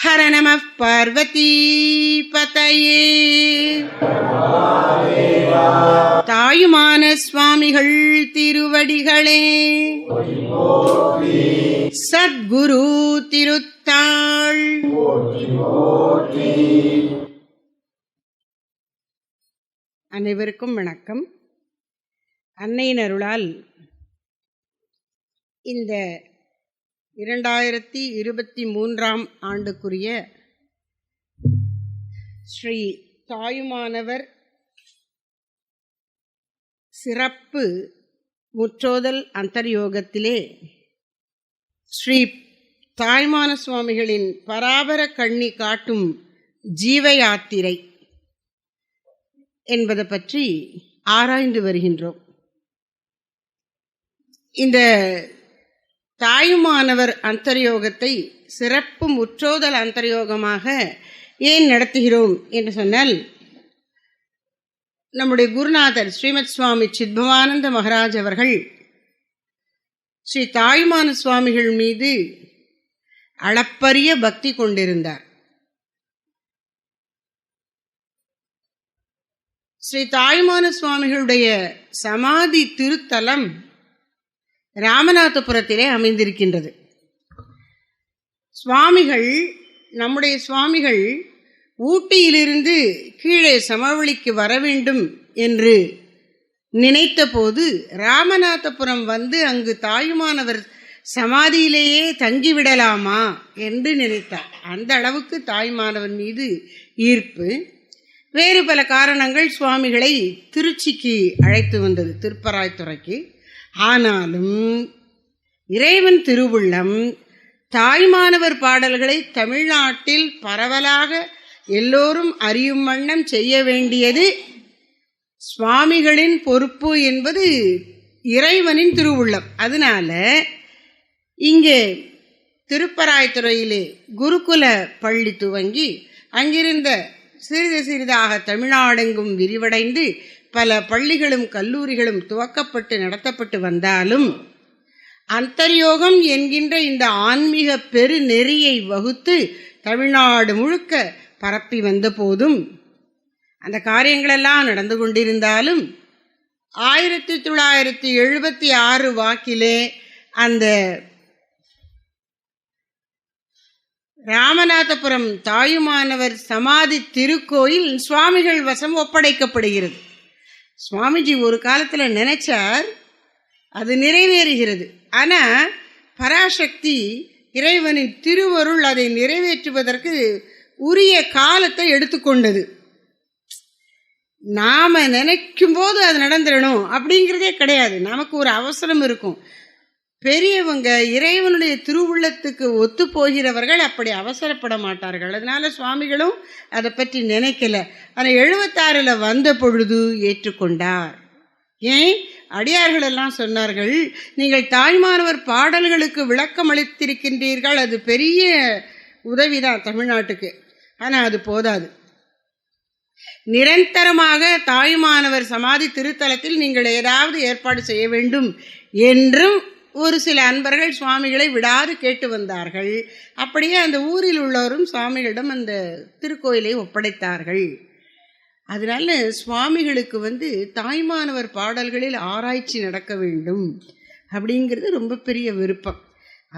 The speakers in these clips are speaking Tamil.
ஹர நம பார்வதி பதயே. தாயுமான சுவாமிகள் திருவடிகளே சத்குரு திருத்தாள். அனைவருக்கும் வணக்கம். அன்னையின் அருளால் இந்த 2023 ஆண்டுக்குரிய ஸ்ரீ தாயுமானவர் சிறப்பு முற்றோதல் அந்தர்யோகத்திலே ஸ்ரீ தாயுமான சுவாமிகளின் பராபர கண்ணி காட்டும் ஜீவ யாத்திரை என்பதை பற்றி ஆராய்ந்து வருகின்றோம். இந்த தாயுமானவர் அந்தர்யோகத்தை சிறப்பு முற்றோதல் அந்தர்யோகமாக ஏன் நடத்துகிறோம் என்று சொன்னால், நம்முடைய குருநாதர் ஸ்ரீமத் சுவாமி சித்பவானந்த மகாராஜ் அவர்கள் ஸ்ரீ தாயுமான சுவாமிகள் மீது அளப்பரிய பக்தி கொண்டிருந்தார். ஸ்ரீ தாயுமான சுவாமிகளுடைய சமாதி திருத்தலம் ராமநாதபுரத்திலே அமைந்திருக்கின்றது. சுவாமிகள், நம்முடைய சுவாமிகள் ஊட்டியிலிருந்து கீழே சமவெளிக்கு வர வேண்டும் என்று நினைத்த போது ராமநாதபுரம் வந்து அங்கு தாயுமானவர் சமாதியிலேயே தங்கிவிடலாமா என்று நினைத்தார். அந்த அளவுக்கு தாயுமானவர் மீது ஈர்ப்பு. வேறு பல காரணங்கள் சுவாமிகளை திருச்சிக்கு அழைத்து வந்தது, திருப்பராய்த்துறைக்கு. ஆனாலும் இறைவன் திருவுள்ளம் தாயுமானவர் பாடல்களை தமிழ்நாட்டில் பரவலாக எல்லோரும் அறியும் வண்ணம் செய்ய வேண்டியது சுவாமிகளின் பொறுப்பு என்பது இறைவனின் திருவுள்ளம். அதனால இங்கே திருப்பராய்த்துறையிலே குருகுல பள்ளி துவங்கி அங்கிருந்த சிறிது சிறிதாக தமிழ்நாடெங்கும் விரிவடைந்து பல பள்ளிகளும் கல்லூரிகளும் துவக்கப்பட்டு நடத்தப்பட்டு வந்தாலும் அந்தர்யோகம் என்கின்ற இந்த ஆன்மீக பெரு நெறியை வகுத்து தமிழ்நாடு முழுக்க பரப்பி வந்த போதும் அந்த காரியங்களெல்லாம் நடந்து கொண்டிருந்தாலும் 1976 வாக்கிலே அந்த ராமநாதபுரம் தாயுமானவர் சமாதி திருக்கோயில் சுவாமிகள் வசம் ஒப்படைக்கப்படுகிறது. சுவாமிஜி ஒரு காலத்தில் நினைச்சார், அது நிறைவேறுகிறது. ஆனால் பராசக்தி இறைவனின் திருவருள் அதை நிறைவேற்றுவதற்கு உரிய காலத்தை எடுத்துக்கொண்டது. நாம் நினைக்கும் போது அது நடந்துடணும் அப்படிங்கிறதே கிடையாது. நமக்கு ஒரு அவசரம் இருக்கும். பெரியவங்க இறைவனுடைய திருவுள்ளத்துக்கு ஒத்து போகிறவர்கள் அப்படி அவசரப்பட மாட்டார்கள். அதனால சுவாமிகளும் அதை பற்றி நினைக்கல. ஆனால் 76 வந்த பொழுது ஏற்றுக்கொண்டார். ஏன்? அடியார்கள் எல்லாம் சொன்னார்கள், நீங்கள் தாய்மானவர் பாடல்களுக்கு விளக்கம் அளித்திருக்கின்றீர்கள், அது பெரிய உதவிதான் தமிழ்நாட்டுக்கு. ஆனால் அது போதாது. நிரந்தரமாக தாயுமானவர் சமாதி திருத்தலத்தில் நீங்கள் ஏதாவது ஏற்பாடு செய்ய வேண்டும் என்றும் ஒரு சில அன்பர்கள் சுவாமிகளை விடாது கேட்டு வந்தார்கள். அப்படியே அந்த ஊரில் உள்ளவரும் சுவாமிகளிடம் அந்த திருக்கோயிலை ஒப்படைத்தார்கள். அதனால சுவாமிகளுக்கு தாய்மானவர் பாடல்களில் ஆராய்ச்சி நடக்க வேண்டும் அப்படிங்கிறது ரொம்ப பெரிய விருப்பம்.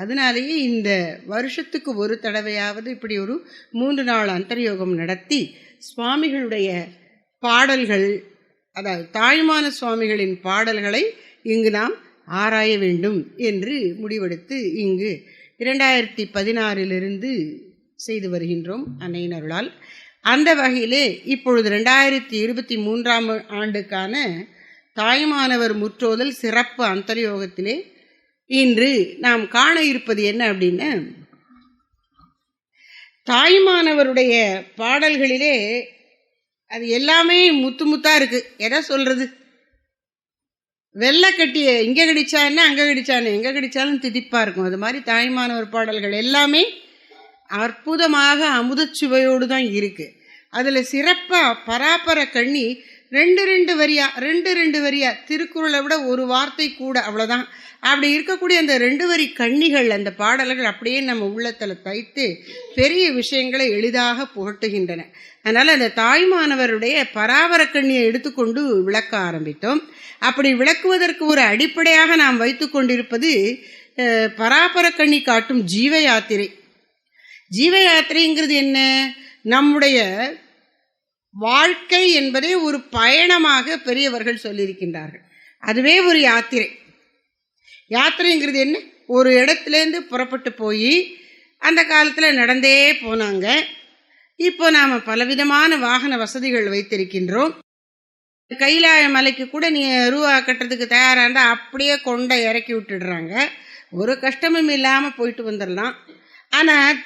அதனாலேயே இந்த வருஷத்துக்கு ஒரு தடவையாவது இப்படி ஒரு 3 நாள் அந்தர்யோகம் நடத்தி சுவாமிகளுடைய பாடல்கள், அதாவது தாயுமான சுவாமிகளின் பாடல்களை இங்கு நாம் ஆராய வேண்டும் என்று முடிவெடுத்து இங்கு 2016 செய்து வருகின்றோம் அன்னையின் அருளால். அந்த வகையிலே இப்பொழுது 2023 ஆண்டுக்கான தாயுமானவர் முற்றோதல் சிறப்பு அந்தர்யோகத்திலே இன்று நாம் காண இருப்பது என்ன அப்படின்னா, தாயுமானவருடைய பாடல்களிலே அது எல்லாமே முத்து முத்தா இருக்கு. எதை சொல்றது? வெள்ளை கட்டிய இங்கே கடிச்சான்னு அங்கே கடிச்சான்னு எங்கே கடிச்சாலும் திதிப்பா இருக்கும். அது மாதிரி தாய்மானவர் பாடல்கள் எல்லாமே அற்புதமாக அமுதச்சுவையோடு தான் இருக்கு. அதில் சிறப்பாக பராபர கண்ணி ரெண்டு வரியா திருக்குறளை விட ஒரு வார்த்தை கூட, அவ்வளோதான். அப்படி இருக்கக்கூடிய அந்த 2 வரி கண்ணிகள், அந்த பாடல்கள் அப்படியே நம்ம உள்ளத்தில் தைத்து பெரிய விஷயங்களை எளிதாக புகட்டுகின்றன. அதனால் அந்த தாய்மானவருடைய பராபரக்கண்ணியை எடுத்துக்கொண்டு விளக்க ஆரம்பித்தோம். அப்படி விளக்குவதற்கு ஒரு அடிப்படையாக நாம் வைத்து கொண்டிருப்பது பராபரக்கண்ணி காட்டும் ஜீவ யாத்திரை. ஜீவ யாத்திரைங்கிறது என்ன? நம்முடைய வாழ்க்கை என்பதை ஒரு பயணமாக பெரியவர்கள் சொல்லியிருக்கின்றார்கள். அதுவே ஒரு யாத்திரை. யாத்திரைங்கிறது என்ன? ஒரு இடத்துலேருந்து புறப்பட்டு போய் அந்த காலத்தில் நடந்தே போனாங்க. இப்போ நாம் பலவிதமான வாகன வசதிகள் வைத்திருக்கின்றோம். கைலாய மலைக்கு கூட நீ ரூபா கட்டுறதுக்கு தயாராக இருந்தால் அப்படியே கொண்டை இறக்கி விட்டுடுறாங்க. ஒரு கஷ்டமும் இல்லாமல் போயிட்டு வந்துடலாம். ஆனால்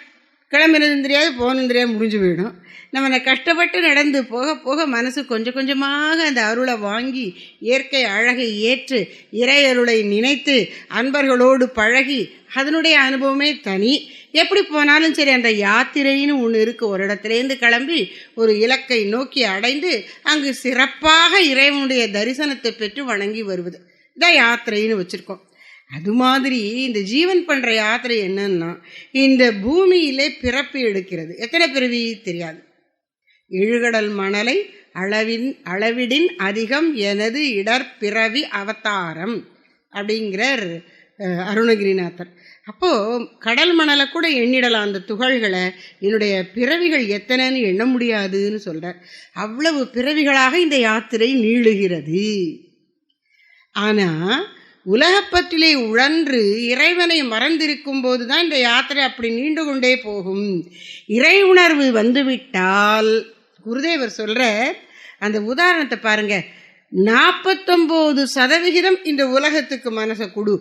கிளம்பினதும் தெரியாது, போனதும் தெரியாது, முடிஞ்சு போயிடும். நம்ம கஷ்டப்பட்டு நடந்து போக போக மனசு கொஞ்சம் கொஞ்சமாக அந்த அருளை வாங்கி இயற்கை அழகை ஏற்று இறையருளை நினைத்து அன்பர்களோடு பழகி அதனுடைய அனுபவமே தனி. எப்படி போனாலும் சரி, அந்த யாத்திரைன்னு ஒன்று இருக்குது. ஒரு இடத்துலேருந்து கிளம்பி ஒரு இலக்கை நோக்கி அடைந்து அங்கு சிறப்பாக இறைவனுடைய தரிசனத்தை பெற்று வணங்கி வருவது, இதான் யாத்திரைன்னு வச்சுருக்கோம். அது மாதிரி இந்த ஜீவன் பண்ணுற யாத்திரை என்னன்னா, இந்த பூமியிலே பிறப்பு எடுக்கிறது. எத்தனை பிறவி தெரியாது. இழுகடல் மணலை அளவிடின் அதிகம் எனது இடர்பிறவி அவதாரம் அப்படிங்கிறார் அருணகிரிநாதர். அப்போது கடல் மணலை கூட எண்ணிடலாம், அந்த துகள்களை. என்னுடைய பிறவிகள் எத்தனைன்னு எண்ண முடியாதுன்னு சொல்கிறார். அவ்வளவு பிறவிகளாக இந்த யாத்திரை நீளுகிறது. ஆனால் உலகப்பற்றிலே உழன்று இறைவனை மறந்திருக்கும் போது தான் இந்த யாத்திரை அப்படி நீண்டு கொண்டே போகும். இறை உணர்வு வந்துவிட்டால், குருதேவர் சொல்கிற அந்த உதாரணத்தை பாருங்க. 49% இந்த உலகத்துக்கு மனசை கொடு,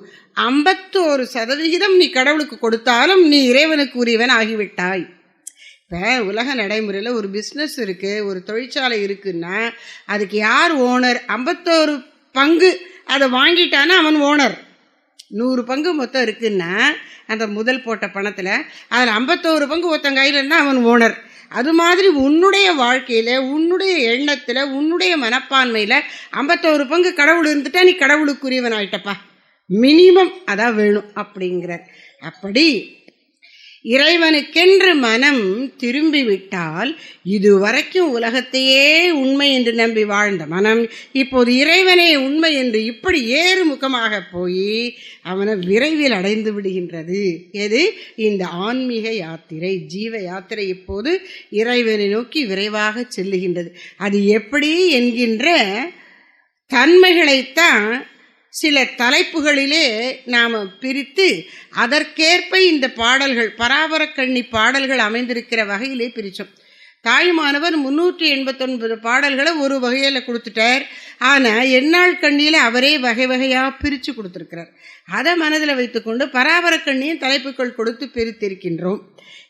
51% நீ கடவுளுக்கு கொடுத்தாலும் நீ இறைவனுக்கு உரியவன் ஆகிவிட்டாய். இப்போ உலக நடைமுறையில் ஒரு பிஸ்னஸ் இருக்குது, ஒரு தொழிற்சாலை இருக்குன்னா அதுக்கு யார் ஓனர்? 51 பங்கு அதை வாங்கிட்டானா அவன் ஓனர். 100 பங்கு மொத்தம் இருக்குன்னா அந்த முதல் போட்ட பணத்தில் அதில் 51 பங்கு ஒருத்தன் கையில் இருந்தால் அவன் ஓனர். அது மாதிரி உன்னுடைய வாழ்க்கையில், உன்னுடைய எண்ணத்தில், உன்னுடைய மனப்பான்மையில் 51 பங்கு கடவுள் இருந்துட்டா நீ கடவுளுக்குரியவன் ஆயிட்டப்பா. மினிமம் அதான் வேணும் அப்படிங்கிறார். அப்படி இறைவனுக்கென்று மனம் திரும்பிவிட்டால், இதுவரைக்கும் உலகத்தையே உண்மை என்று நம்பி வாழ்ந்த மனம் இப்போது இறைவனே உண்மை என்று இப்படி ஏறுமுகமாக போய் அவனை விரைவில் அடைந்து விடுகின்றது. எது? இந்த ஆன்மீக யாத்திரை, ஜீவ யாத்திரை இப்போது இறைவனை நோக்கி விரைவாக செல்லுகின்றது. அது எப்படி என்கின்ற தன்மைகளைத்தான் சில தலைப்புகளிலே நாம் பிரித்து அதற்கேற்ப இந்த பாடல்கள், பராபரக்கண்ணி பாடல்கள் அமைந்திருக்கிற வகையிலே பிரித்தோம். தாயுமானவர் 389 பாடல்களை ஒரு வகையில் கொடுத்துட்டார். ஆனால் எந்நாள் கண்ணியில் அவரே வகை வகையாக பிரித்து கொடுத்துருக்கிறார். அதை மனதில் வைத்துக்கொண்டு பராபரக்கண்ணியும் தலைப்புகள் கொடுத்து பிரித்திருக்கின்றோம்.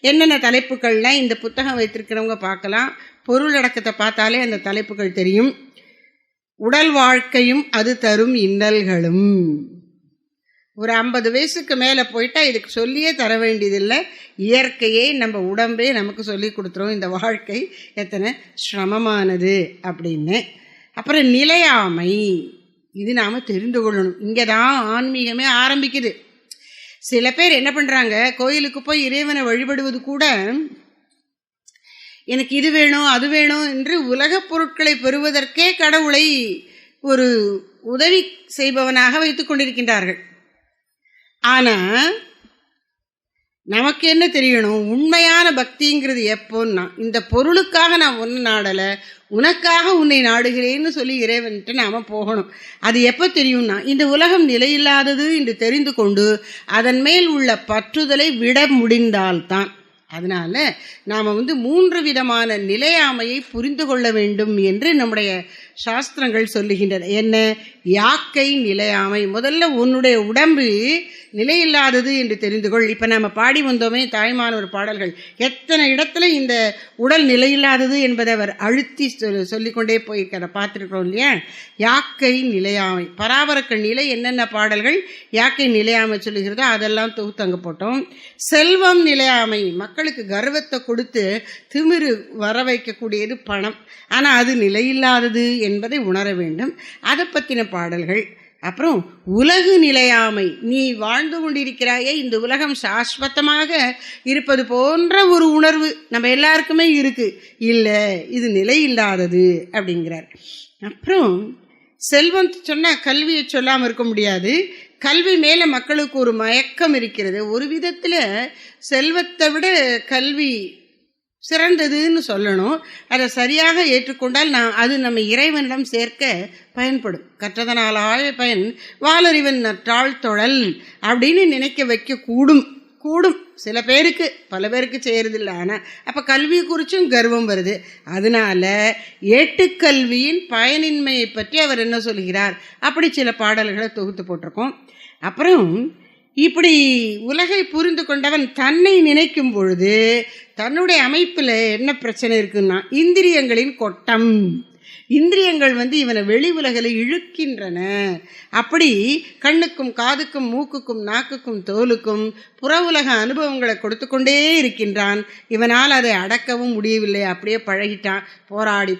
என்னென்ன தலைப்புகள்லாம் இந்த புத்தகம் வைத்திருக்கிறவங்க பார்க்கலாம். பொருளடக்கத்தை பார்த்தாலே அந்த தலைப்புகள் தெரியும். உடல் வாழ்க்கையும் அது தரும் இன்னல்களும். ஒரு 50 வயசுக்கு மேலே போயிட்டா இதுக்கு சொல்லியே தர வேண்டியதில்லை. இயற்கையே, நம்ம உடம்பே நமக்கு சொல்லி கொடுத்துரும் இந்த வாழ்க்கை எத்தனை சிரமமானது அப்படின்னு. அப்புறம் நிலையாமை, இது நாம் தெரிந்து கொள்ளணும். இங்கே தான் ஆன்மீகமே ஆரம்பிக்குது. சில பேர் என்ன பண்ணுறாங்க, கோயிலுக்கு போய் இறைவனை வழிபடுவது கூட எனக்கு இது வேணும் அது வேணும் என்று உலகப் பொருட்களை பெறுவதற்கே கடவுளை ஒரு உதவி செய்பவனாக வைத்துக் கொண்டிருக்கின்றார்கள். ஆனால் நமக்கு என்ன தெரியணும், உண்மையான பக்திங்கிறது எப்போன்னா, இந்த பொருளுக்காக நான் ஒன்று நாடலை, உனக்காக உன்னை நாடுகிறேன்னு சொல்லி இறைவன்ட்டு நாம் போகணும். அது எப்போ தெரியும்னா, இந்த உலகம் நிலையில்லாதது என்று தெரிந்து கொண்டு அதன் மேல் உள்ள பற்றுதலை விட முடிந்தால்தான். அதனால் நாம் 3 விதமான நிலையாமையை புரிந்து கொள்ள வேண்டும் என்று நம்முடைய சாஸ்திரங்கள் சொல்லுகின்றன. என்ன? யாக்கை நிலையாமை. முதல்ல உன்னுடைய உடம்பு நிலையில்லாதது என்று தெரிந்து கொள். இப்போ நம்ம பாடி வந்தோமே தாய்மானவர் பாடல்கள், எத்தனை இடத்துல இந்த உடல் நிலையில்லாதது என்பதை அவர் அழுத்தி சொல்லிக்கொண்டே போயிருக்கிற பார்த்துருக்கிறோம் இல்லையா. யாக்கை நிலையாமை, பராபரக்க நிலை என்னென்ன பாடல்கள் யாக்கை நிலையாமை சொல்லுகிறதோ அதெல்லாம் தொகுத்தங்க போட்டோம். செல்வம் நிலையாமை, மக்களுக்கு கர்வத்தை கொடுத்து திமிரு வர வைக்கக்கூடியது பணம், ஆனால் அது நிலையில்லாதது என்பதை உணர வேண்டும், அதை பற்றின பாடல்கள். அப்புறம் உலகு நிலையாமை, நீ வாழ்ந்து கொண்டிருக்கிறாயே இந்த உலகம் சாஸ்வதமாக இருப்பது போன்ற ஒரு உணர்வு நம்ம எல்லாருக்குமே இருக்கு, இல்லை இது நிலையில்லாதது அப்படிங்கிறார். அப்புறம் செல்வம் சொன்னால் கல்வியை சொல்லாமல் இருக்க முடியாது. கல்வி மேலே மக்களுக்கு ஒரு மயக்கம் இருக்கிறது. ஒரு விதத்தில் செல்வத்தை விட கல்வி சிறந்ததுன்னு சொல்லணும். அதை சரியாக ஏற்றுக்கொண்டால் அது நம்ம இறைவனிடம் சேர்க்க பயன்படும். கற்றதனால் ஆய பயன் வாலறிவன் நற்றாள் தொழல் அப்படின்னு நினைக்க வைக்க கூடும். சில பேருக்கு, பல பேருக்கு செய்யறதில்லை. ஆனால் அப்போ கல்வி குறிச்சும் கர்வம் வருது. அதனால ஏட்டுக்கல்வியின் பயனின்மையை பற்றி அவர் என்ன சொல்கிறார், அப்படி சில பாடல்களை தொகுத்து போட்டிருக்கோம். அப்புறம் இப்படி உலகை புரிந்து கொண்டவன் தன்னை நினைக்கும் பொழுது தன்னுடைய அமைப்பில் என்ன பிரச்சனை இருக்குன்னா, இந்திரியங்களின் கொட்டம். இந்திரியங்கள் இவனை வெளி உலகில் இழுக்கின்றன. அப்படி கண்ணுக்கும் காதுக்கும் மூக்குக்கும் நாக்குக்கும் தோலுக்கும் புற உலக அனுபவங்களை கொடுத்து கொண்டே இருக்கின்றான். இவனால் அதை அடக்கவும் முடியவில்லை, அப்படியே பழகிட்டான்.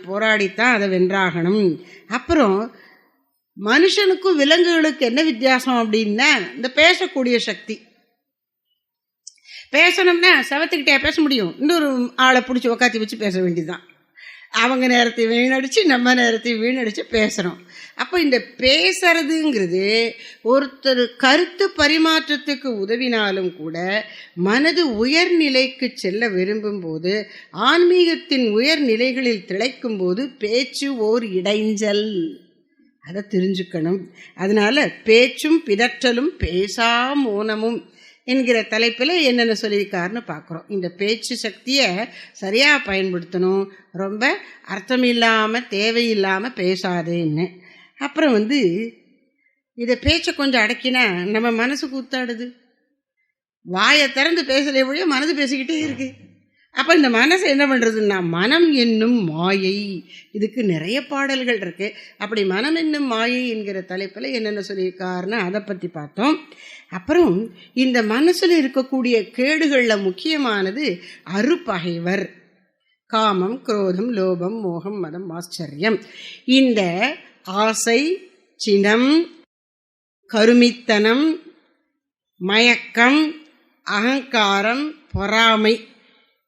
போராடித்தான் அதை வென்றாகணும். அப்புறம் மனுஷனுக்கும் விலங்குகளுக்கு என்ன வித்தியாசம் அப்படின்னா, இந்த பேசக்கூடிய சக்தி. பேசணும்னா சவத்துக்கிட்டே பேச முடியும், இன்னொரு ஆளை பிடிச்சி உக்காத்தி வச்சு பேச வேண்டியதுதான். அவங்க நேரத்தை வீணடிச்சு நம்ம நேரத்தை வீணடிச்சு பேசுகிறோம். அப்போ இந்த பேசுறதுங்கிறது ஒருத்தர் கருத்து பரிமாற்றத்துக்கு உதவினாலும் கூட மனது உயர்நிலைக்கு செல்ல விரும்பும் போது, ஆன்மீகத்தின் உயர்நிலைகளில் திளைக்கும் போது பேச்சு ஓர் இடைஞ்சல், அதை தெரிஞ்சுக்கணும். அதனால பேச்சும் பிதற்றலும் பேசா மௌனமும் என்கிற தலைப்பில் என்னென்ன சொல்லியிருக்காருன்னு பார்க்குறோம். இந்த பேச்சு சக்தியை சரியாக பயன்படுத்தணும், ரொம்ப அர்த்தமில்லாமல் தேவையில்லாமல் பேசாதேன்னு. அப்புறம் இதை பேச்சை கொஞ்சம் அடக்கினா நம்ம மனசு கூத்தாடுது. வாயை திறந்து பேசலே ஒழிய மனது பேசிக்கிட்டே இருக்கு. அப்போ இந்த மனசை என்ன பண்ணுறதுன்னா, மனம் என்னும் மாயை, இதுக்கு நிறைய பாடல்கள் இருக்குது. அப்படி மனம் என்னும் மாயை என்கிற தலைப்பில் என்னென்ன சொல்லியிருக்காருன்னு அதை பற்றி பார்த்தோம். அப்புறம் இந்த மனசில் இருக்கக்கூடிய கேடுகளில் முக்கியமானது அருப்பகைவர், காமம், குரோதம், லோபம், மோகம், மதம், ஆச்சரியம். இந்த ஆசை, சினம், கருமித்தனம், மயக்கம், அகங்காரம், பொறாமை,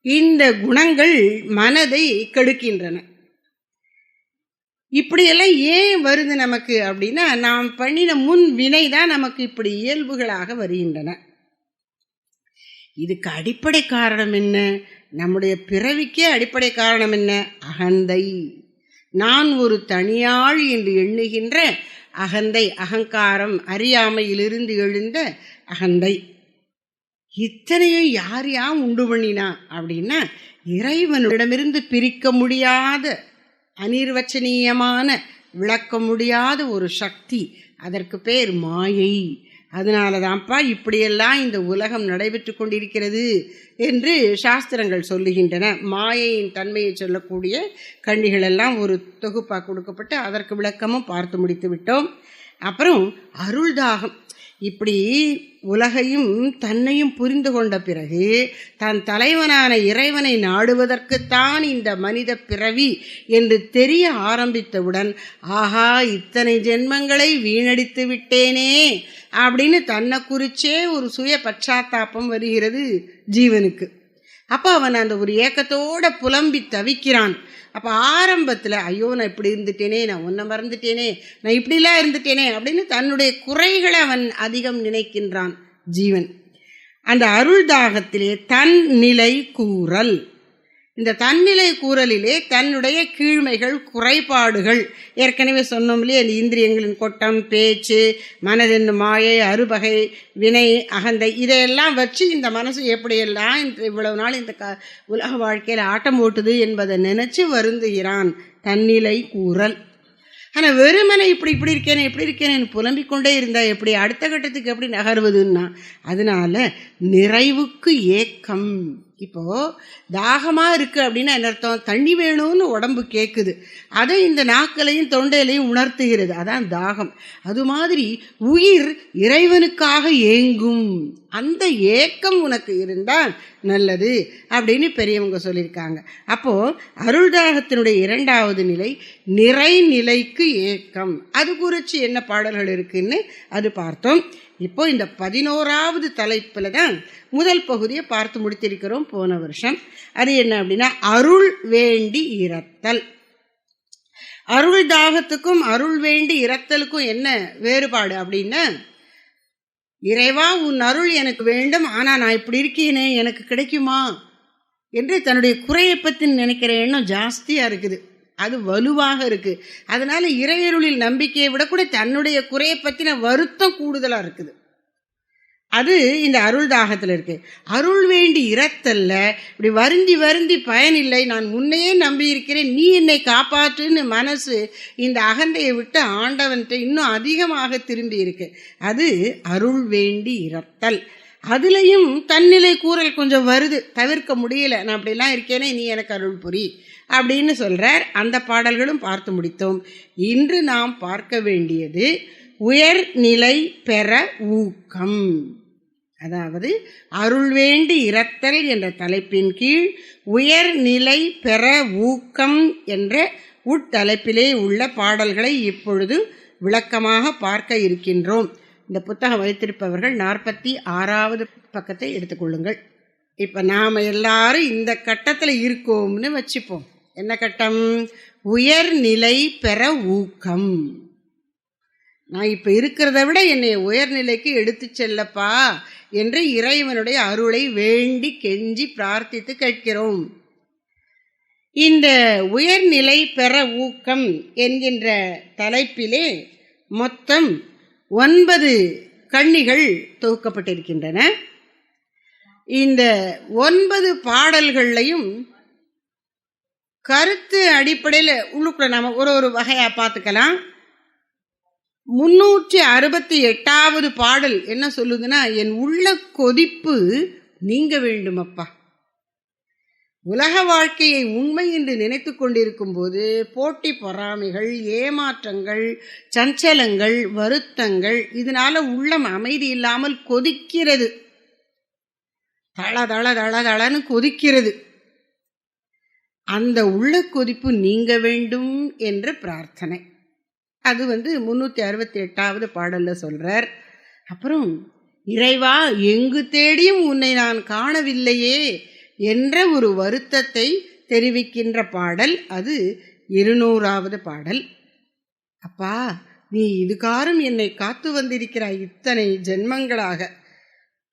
இந்த குணங்கள் மனதை கெடுக்கின்றன. இப்படியெல்லாம் ஏன் வருது நமக்கு அப்படின்னா, நாம் பண்ணின முன் வினை தான் நமக்கு இப்படி இயல்புகளாக வருகின்றன. இதுக்கு அடிப்படை காரணம் என்ன? நம்முடைய பிறவிக்கே அடிப்படை காரணம் என்ன? அகந்தை. நான் ஒரு தனியாள் என்று எண்ணுகின்ற அகந்தை, அகங்காரம், அறியாமையிலிருந்து எழுந்த அகந்தை. இத்தனையும் யார் உண்டு பண்ணினா அப்படின்னா, இறைவனிடமிருந்து பிரிக்க முடியாத, அனிர்வச்சனீயமான, விளக்க முடியாத ஒரு சக்தி, அதற்கு பேர் மாயை. அதனால தான்ப்பா இப்படியெல்லாம் இந்த உலகம் நடைபெற்று கொண்டிருக்கிறது என்று சாஸ்திரங்கள் சொல்லுகின்றன. மாயையின் தன்மையை சொல்லக்கூடிய கண்ணிகளெல்லாம் ஒரு தொகுப்பாக கொடுக்கப்பட்டு அதற்கு விளக்கமும் பார்த்து முடித்து விட்டோம். அப்புறம் அருள்தாகம். இப்படி உலகையும் தன்னையும் புரிந்து கொண்ட பிறகு தன் தலைவனான இறைவனை நாடுவதற்குத்தான் இந்த மனித பிறவி என்று தெரிய ஆரம்பித்தவுடன், ஆஹா இத்தனை ஜென்மங்களை வீணடித்து விட்டேனே அப்படின்னு தன்னை குறிச்சே ஒரு சுய பச்சாத்தாபம் வருகிறது ஜீவனுக்கு. அப்போ அவன் அந்த ஒரு ஏக்கத்தோட புலம்பி தவிக்கிறான். அப்போ ஆரம்பத்தில் ஐயோ நான் இப்படி இருந்துட்டேனே, நான் உன்னை மறந்துட்டேனே, நான் இப்படிலாம் இருந்துட்டேனே அப்படின்னு தன்னுடைய குறைகளை அவன் அதிகம் நினைக்கின்றான் ஜீவன். அந்த அருள் தாகத்திலே தன் நிலை கூறல், இந்த தன்னிலை கூறலிலே தன்னுடைய கீழ்மைகள், குறைபாடுகள், ஏற்கனவே சொன்னோம் இல்லையே, அந்த இந்திரியங்களின் கொட்டம், பேச்சு, மனதென்னும் மாயை, அருபகை, வினை, அகந்தை, இதையெல்லாம் வச்சு இந்த மனசு எப்படியெல்லாம் இவ்வளவு நாள் இந்த உலக வாழ்க்கையில் ஆட்டம் ஓட்டுது என்பதை நினைச்சு வருந்துகிறான். தன்னிலை கூறல். ஆனால் வெறுமனை இப்படி இருக்கேனேன்னு புலம்பிக் கொண்டே இருந்தால் எப்படி அடுத்த கட்டத்துக்கு எப்படி நகர்வதுன்னா, அதனால நிறைவுக்கு ஏக்கம். இப்போது தாகமாக இருக்குது அப்படின்னா என்ன அர்த்தம்? தண்ணி வேணும்னு உடம்பு கேட்குது, அதை இந்த நாக்களையும் தொண்டையிலையும் உணர்த்துகிறது, அதான் தாகம். அது மாதிரி உயிர் இறைவனுக்காக ஏங்கும், அந்த ஏக்கம் உனக்கு இருந்தால் நல்லது அப்படின்னு பெரியவங்க சொல்லியிருக்காங்க. அப்போது அருள் தாகத்தினுடைய இரண்டாவது நிலை நிறைநிலைக்கு ஏக்கம். அது குறித்து என்ன பாடல்கள் இருக்குன்னு அது பார்த்தோம். இப்போ இந்த 11வது தலைப்பில் தான் முதல் பகுதியை பார்த்து முடித்திருக்கிறோம் போன வருஷம். அது என்ன அப்படின்னா அருள் வேண்டி இரத்தல். அருள் தாகத்துக்கும் அருள் வேண்டி இரத்தலுக்கும் என்ன வேறுபாடு அப்படின்னா, இறைவா உன் அருள் எனக்கு வேண்டும், ஆனால் நான் இப்படி இருக்கேனே எனக்கு கிடைக்குமா என்று தன்னுடைய குறையை பற்றி நினைக்கிற எண்ணம் ஜாஸ்தியாக இருக்குது, அது வலுவாக இருக்குது. அதனால் இறையருளில் நம்பிக்கையை விட கூட தன்னுடைய குறையை பற்றின வருத்தம் கூடுதலாக இருக்குது. அது இந்த அருள் தாகத்தில் இருக்குது. அருள் வேண்டி இரத்தல்ல இப்படி வருந்தி பயனில்லை, நான் முன்னையே நம்பியிருக்கிறேன், நீ என்னை காப்பாற்றுன்னு மனசு இந்த அகந்தையை விட்டு ஆண்டவன்கிட்ட இன்னும் அதிகமாக திரும்பி இருக்கு. அது அருள் வேண்டி இரத்தல். அதுலேயும் தன்னிலை கூறல் கொஞ்சம் வருது, தவிர்க்க முடியல, நான் அப்படிலாம் இருக்கேனே, நீ எனக்கு அருள் புரி அப்படின்னு சொல்கிறார். அந்த பாடல்களும் பார்த்து முடித்தோம். இன்று நாம் பார்க்க வேண்டியது உயர்நிலை பெற ஊக்கம். அதாவது அருள் வேண்டி இரத்தல் என்ற தலைப்பின் கீழ் உயர்நிலை பெற ஊக்கம் என்ற உட்தலைப்பிலே உள்ள பாடல்களை இப்பொழுது விளக்கமாக பார்க்க இருக்கின்றோம். இந்த புத்தகம் வைத்திருப்பவர்கள் 46வது பக்கத்தை எடுத்துக்கொள்ளுங்கள். இப்போ நாம் எல்லாரும் இந்த கட்டத்தில் இருக்கோம்னு வச்சுப்போம். என்ன கட்டம்? உயர்நிலை பெற ஊக்கம். நான் இப்போ இருக்கிறத விட என்னை உயர்நிலைக்கு எடுத்து செல்லப்பா என்று இறைவனுடைய அருளை வேண்டி கெஞ்சி பிரார்த்தித்து கேட்கிறோம். இந்த உயர்நிலை பெற ஊக்கம் என்கின்ற தலைப்பிலே மொத்தம் 9 கண்ணிகள் தொகுக்கப்பட்டிருக்கின்றன. இந்த 9 பாடல்கள்லையும் கருத்து அடிப்படையில் உள்ளுக்குள்ள நாம் ஒரு வகையாக பார்த்துக்கலாம். 368வது பாடல் என்ன சொல்லுதுன்னா, என் உள்ள கொதிப்பு நீங்க வேண்டும் அப்பா. உலக வாழ்க்கையை உண்மை என்று நினைத்து கொண்டிருக்கும் போது போட்டி பொறாமைகள், ஏமாற்றங்கள், சஞ்சலங்கள், வருத்தங்கள், இதனால உள்ளம் அமைதி இல்லாமல் கொதிக்கிறது, தள தள தள தளன்னு கொதிக்கிறது. அந்த உள்ள கொதிப்பு நீங்க வேண்டும் என்ற பிரார்த்தனை. அது 368வது பாடல்ல சொல்றார். அப்புறம் இறைவா எங்கு தேடியும் உன்னை நான் காணவில்லையே என்ற ஒரு வருத்தத்தை தெரிவிக்கின்ற பாடல், அது 200வது பாடல். அப்பா நீ இதுகாரும் என்னை காத்து வந்திருக்கிறாய் இத்தனை ஜென்மங்களாக,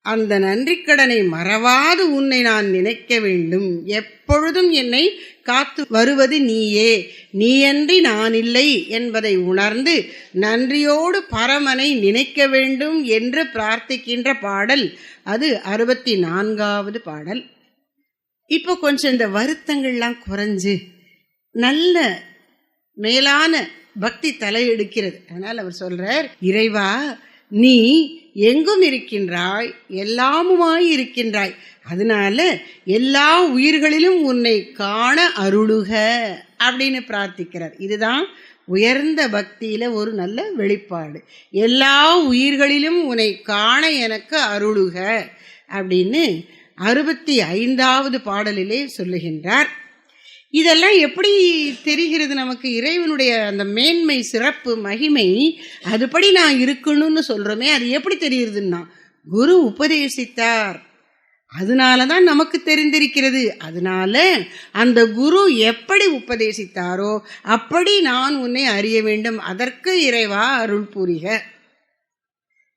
அந்த நன்றிக்கடனை மறவாது உன்னை நான் நினைக்க வேண்டும், எப்பொழுதும் என்னை காத்து வருவது நீயே, நீயன்றி நான் இல்லை என்பதை உணர்ந்து நன்றியோடு பரமனை நினைக்க வேண்டும் என்று பிரார்த்திக்கின்ற பாடல், அது 64வது பாடல். இப்போ கொஞ்சம் இந்த வருத்தங்கள்லாம் குறைஞ்சு நல்ல மேலான பக்தி தலையெடுக்கிறது. அதனால் அவர் சொல்றார், இறைவா நீ எங்கும் இருக்கின்றாய், எல்லாமுமாய் இருக்கின்றாய், அதனால எல்லா உயிர்களிலும் உன்னை காண அருளுக அப்படின்னு பிரார்த்திக்கிறார். இதுதான் உயர்ந்த பக்தியில ஒரு நல்ல வெளிப்பாடு. எல்லா உயிர்களிலும் உன்னை காண எனக்கு அருளுக அப்படின்னு 65வது பாடலிலே சொல்லுகின்றார். இதெல்லாம் எப்படி தெரிகிறது நமக்கு? இறைவனுடைய அந்த மேன்மை, சிறப்பு, மகிமை, அதுபடி நான் இருக்கணும்னு சொல்கிறோமே, அது எப்படி தெரியுதுன்னா குரு உபதேசித்தார், அதனால தான் நமக்கு தெரிந்திருக்கிறது. அதனால அந்த குரு எப்படி உபதேசித்தாரோ அப்படி நான் உன்னை அறிய வேண்டும், அதற்கு இறைவா அருள் புரிக.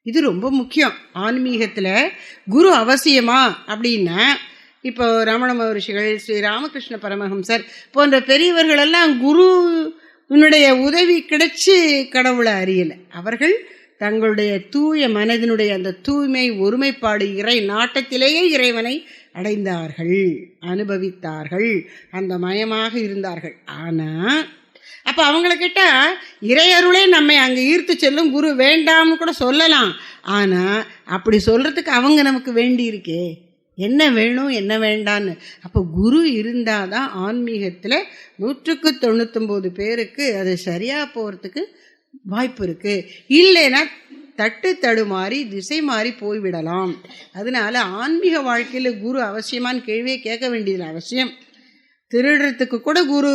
இது ரொம்ப முக்கியம். ஆன்மீகத்தில் குரு அவசியமா அப்படின்னா, இப்போ ரமண மகரிஷிகள், ஸ்ரீ ராமகிருஷ்ண பரமஹம்சர் போன்ற பெரியவர்களெல்லாம் குருவினுடைய உதவி கிடைச்சி கடவுளை அறியலை. அவர்கள் தங்களுடைய தூய மனதினுடைய அந்த தூய்மை, ஒருமைப்பாடு, இறை நாட்டத்திலேயே இறைவனை அடைந்தார்கள், அனுபவித்தார்கள், அந்த மயமாக இருந்தார்கள். ஆனால் அப்போ அவங்கள கேட்டால் இறையருளே நம்மை அங்கே ஈர்த்து செல்லும், குரு வேண்டாம்னு கூட சொல்லலாம். ஆனால் அப்படி சொல்கிறதுக்கு அவங்க நமக்கு வேண்டி இருக்கே, என்ன வேணும் என்ன வேண்டான்னு. அப்போ குரு இருந்தால் தான் ஆன்மீகத்தில் 199 பேருக்கு அது சரியாக போகிறதுக்கு வாய்ப்பு இருக்குது. இல்லைன்னா தட்டு தடுமாறி திசை மாறி போய்விடலாம். அதனால ஆன்மீக வாழ்க்கையில் குரு அவசியமானு கேள்வியே கேட்க வேண்டியது அவசியம். திருடுறதுக்கு கூட குரு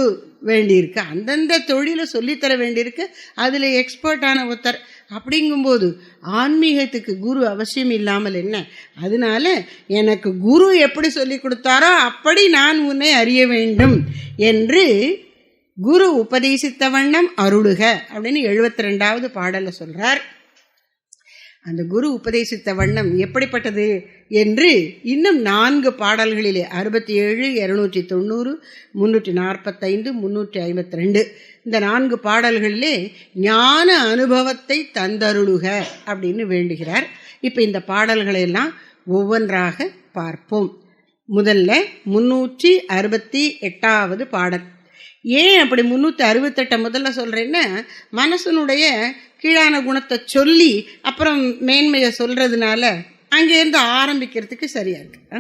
வேண்டியிருக்கு, அந்தந்த தொழிலை சொல்லித்தர வேண்டியிருக்கு, அதில் எக்ஸ்பர்ட்டான ஒருத்தர். அப்படிங்கும்போது ஆன்மீகத்துக்கு குரு அவசியம் இல்லாமல் என்ன? அதனால எனக்கு குரு எப்படி சொல்லி கொடுத்தாரோ அப்படி நான் உன்னை அறிய வேண்டும் என்று குரு உபதேசித்த வண்ணம் அருளுக அப்படின்னு 72வது பாடலில் சொல்கிறார். அந்த குரு உபதேசித்த வண்ணம் எப்படிப்பட்டது என்று இன்னும் 4 பாடல்களிலே 67, 290, 345, 352 இந்த 4 பாடல்களிலே ஞான அனுபவத்தை தந்தருளுக அப்படின்னு வேண்டுகிறார். இப்போ இந்த பாடல்களையெல்லாம் ஒவ்வொன்றாக பார்ப்போம். முதல்ல 368வது பாடல். ஏன் அப்படி 368 முதல்ல சொல்கிறேன்னா, மனசனுடைய கீழான குணத்தை சொல்லி அப்புறம் மேன்மையை சொல்கிறதுனால அங்கேருந்து ஆரம்பிக்கிறதுக்கு சரியாக இருக்கு.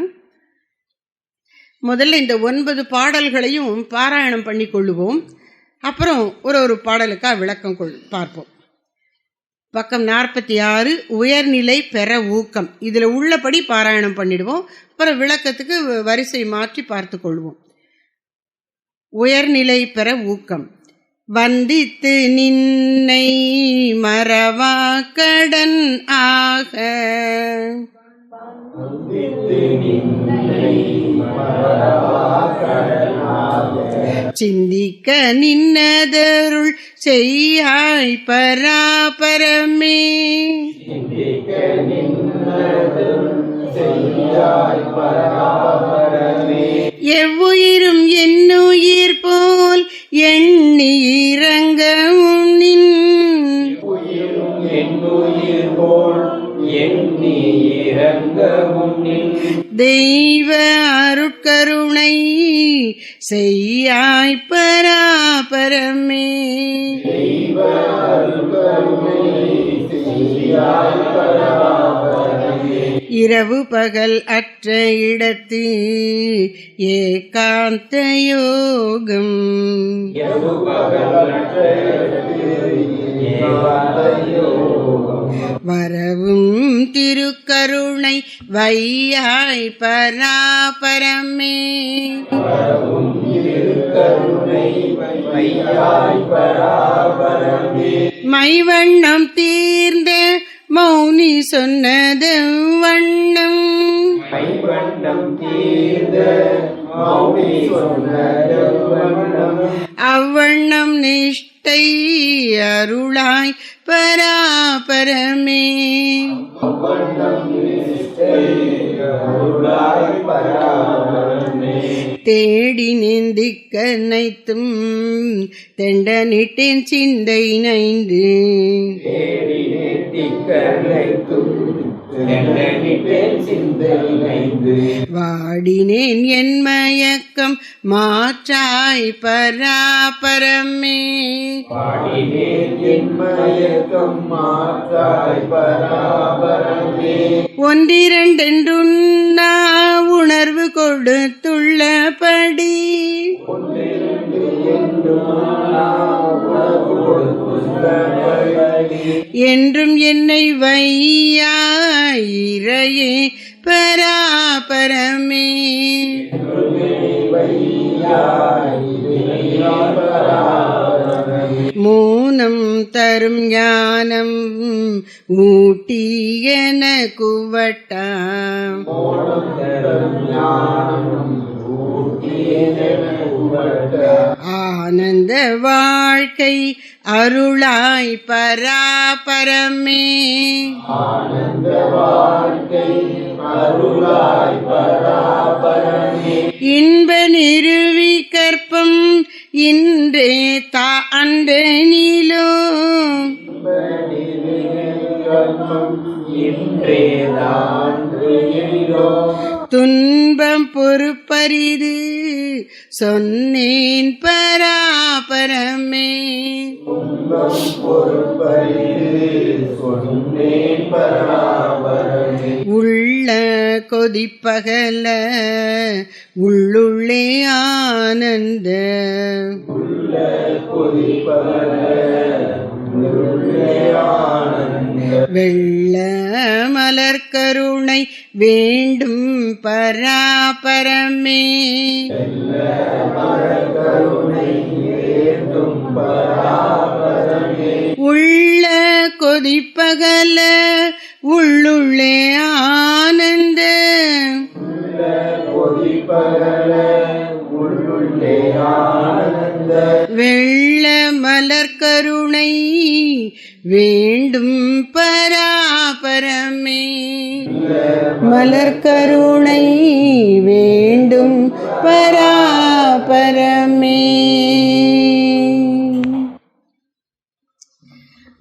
முதல்ல இந்த 9 பாடல்களையும் பாராயணம் பண்ணி கொள்ளுவோம். அப்புறம் ஒரு பாடலுக்காக விளக்கம் பார்ப்போம். பக்கம் 46 உயர்நிலை பெற ஊக்கம். இதில் உள்ளபடி பாராயணம் பண்ணிடுவோம். அப்புறம் விளக்கத்துக்கு வரிசை மாற்றி பார்த்து கொள்வோம். உயர்நிலை பெற ஊக்கம். வந்தித்து நின்னை மறவா கடன் ஆக சிந்திக்க நின்னதருள் செய்யாய் பராபரமே. எவ்வுயிரும் என்னுயிர் போல் எண்ணி இறங்கவும் நின் தெய்வ அருட்கருணை செய்யாய் பராபரமே. இரவு பகல் அற்ற இடத்து ஏகாந்த யோகம். வரவும் திருக்கருணை வையாய் பராபரமே. மைவண்ணம் தீர்ந்த மௌனி சொன்னது வண்ணம். அவ்வண்ணம் நிஷ்டை அருளாய் பராபரமே. தேடி நீந்திக்கனைத்தும் தெண்டனிட்டேன் சிந்தை நைந்து. வாடினேன் என் மயக்கம் மாற்றாய் பராபரமே. ஒன்றிரண்டென்றுண்ணா உணர்வு கொடுத்துள்ளபடி என்றும் என்னை வையாயிரையே பராபரமே. மூனம் தரும் ஞானம் ஊட்டியன குவட்டா. ஆனந்த வாழ்க்கை அருளாய் பராபரமே. இன்ப நிறுவி கற்பம் இன்றே தாண்டனிலோ. துன்பம் பொறுப்பறி பரிது சொன்னேன் பராபரமே. உள்ள கொதிப்பகல உள்ளுள்ளே ஆனந்த வெள்ள மலர் கருணை வேண்டும் பராபரமே. உள்ள கொதிப்பகல உள்ளுள்ளே ஆனந்த வெள்ள மலர் கருணை வேண்டும் பராபரமே. மலர் கருணை வேண்டும் பராபரமே.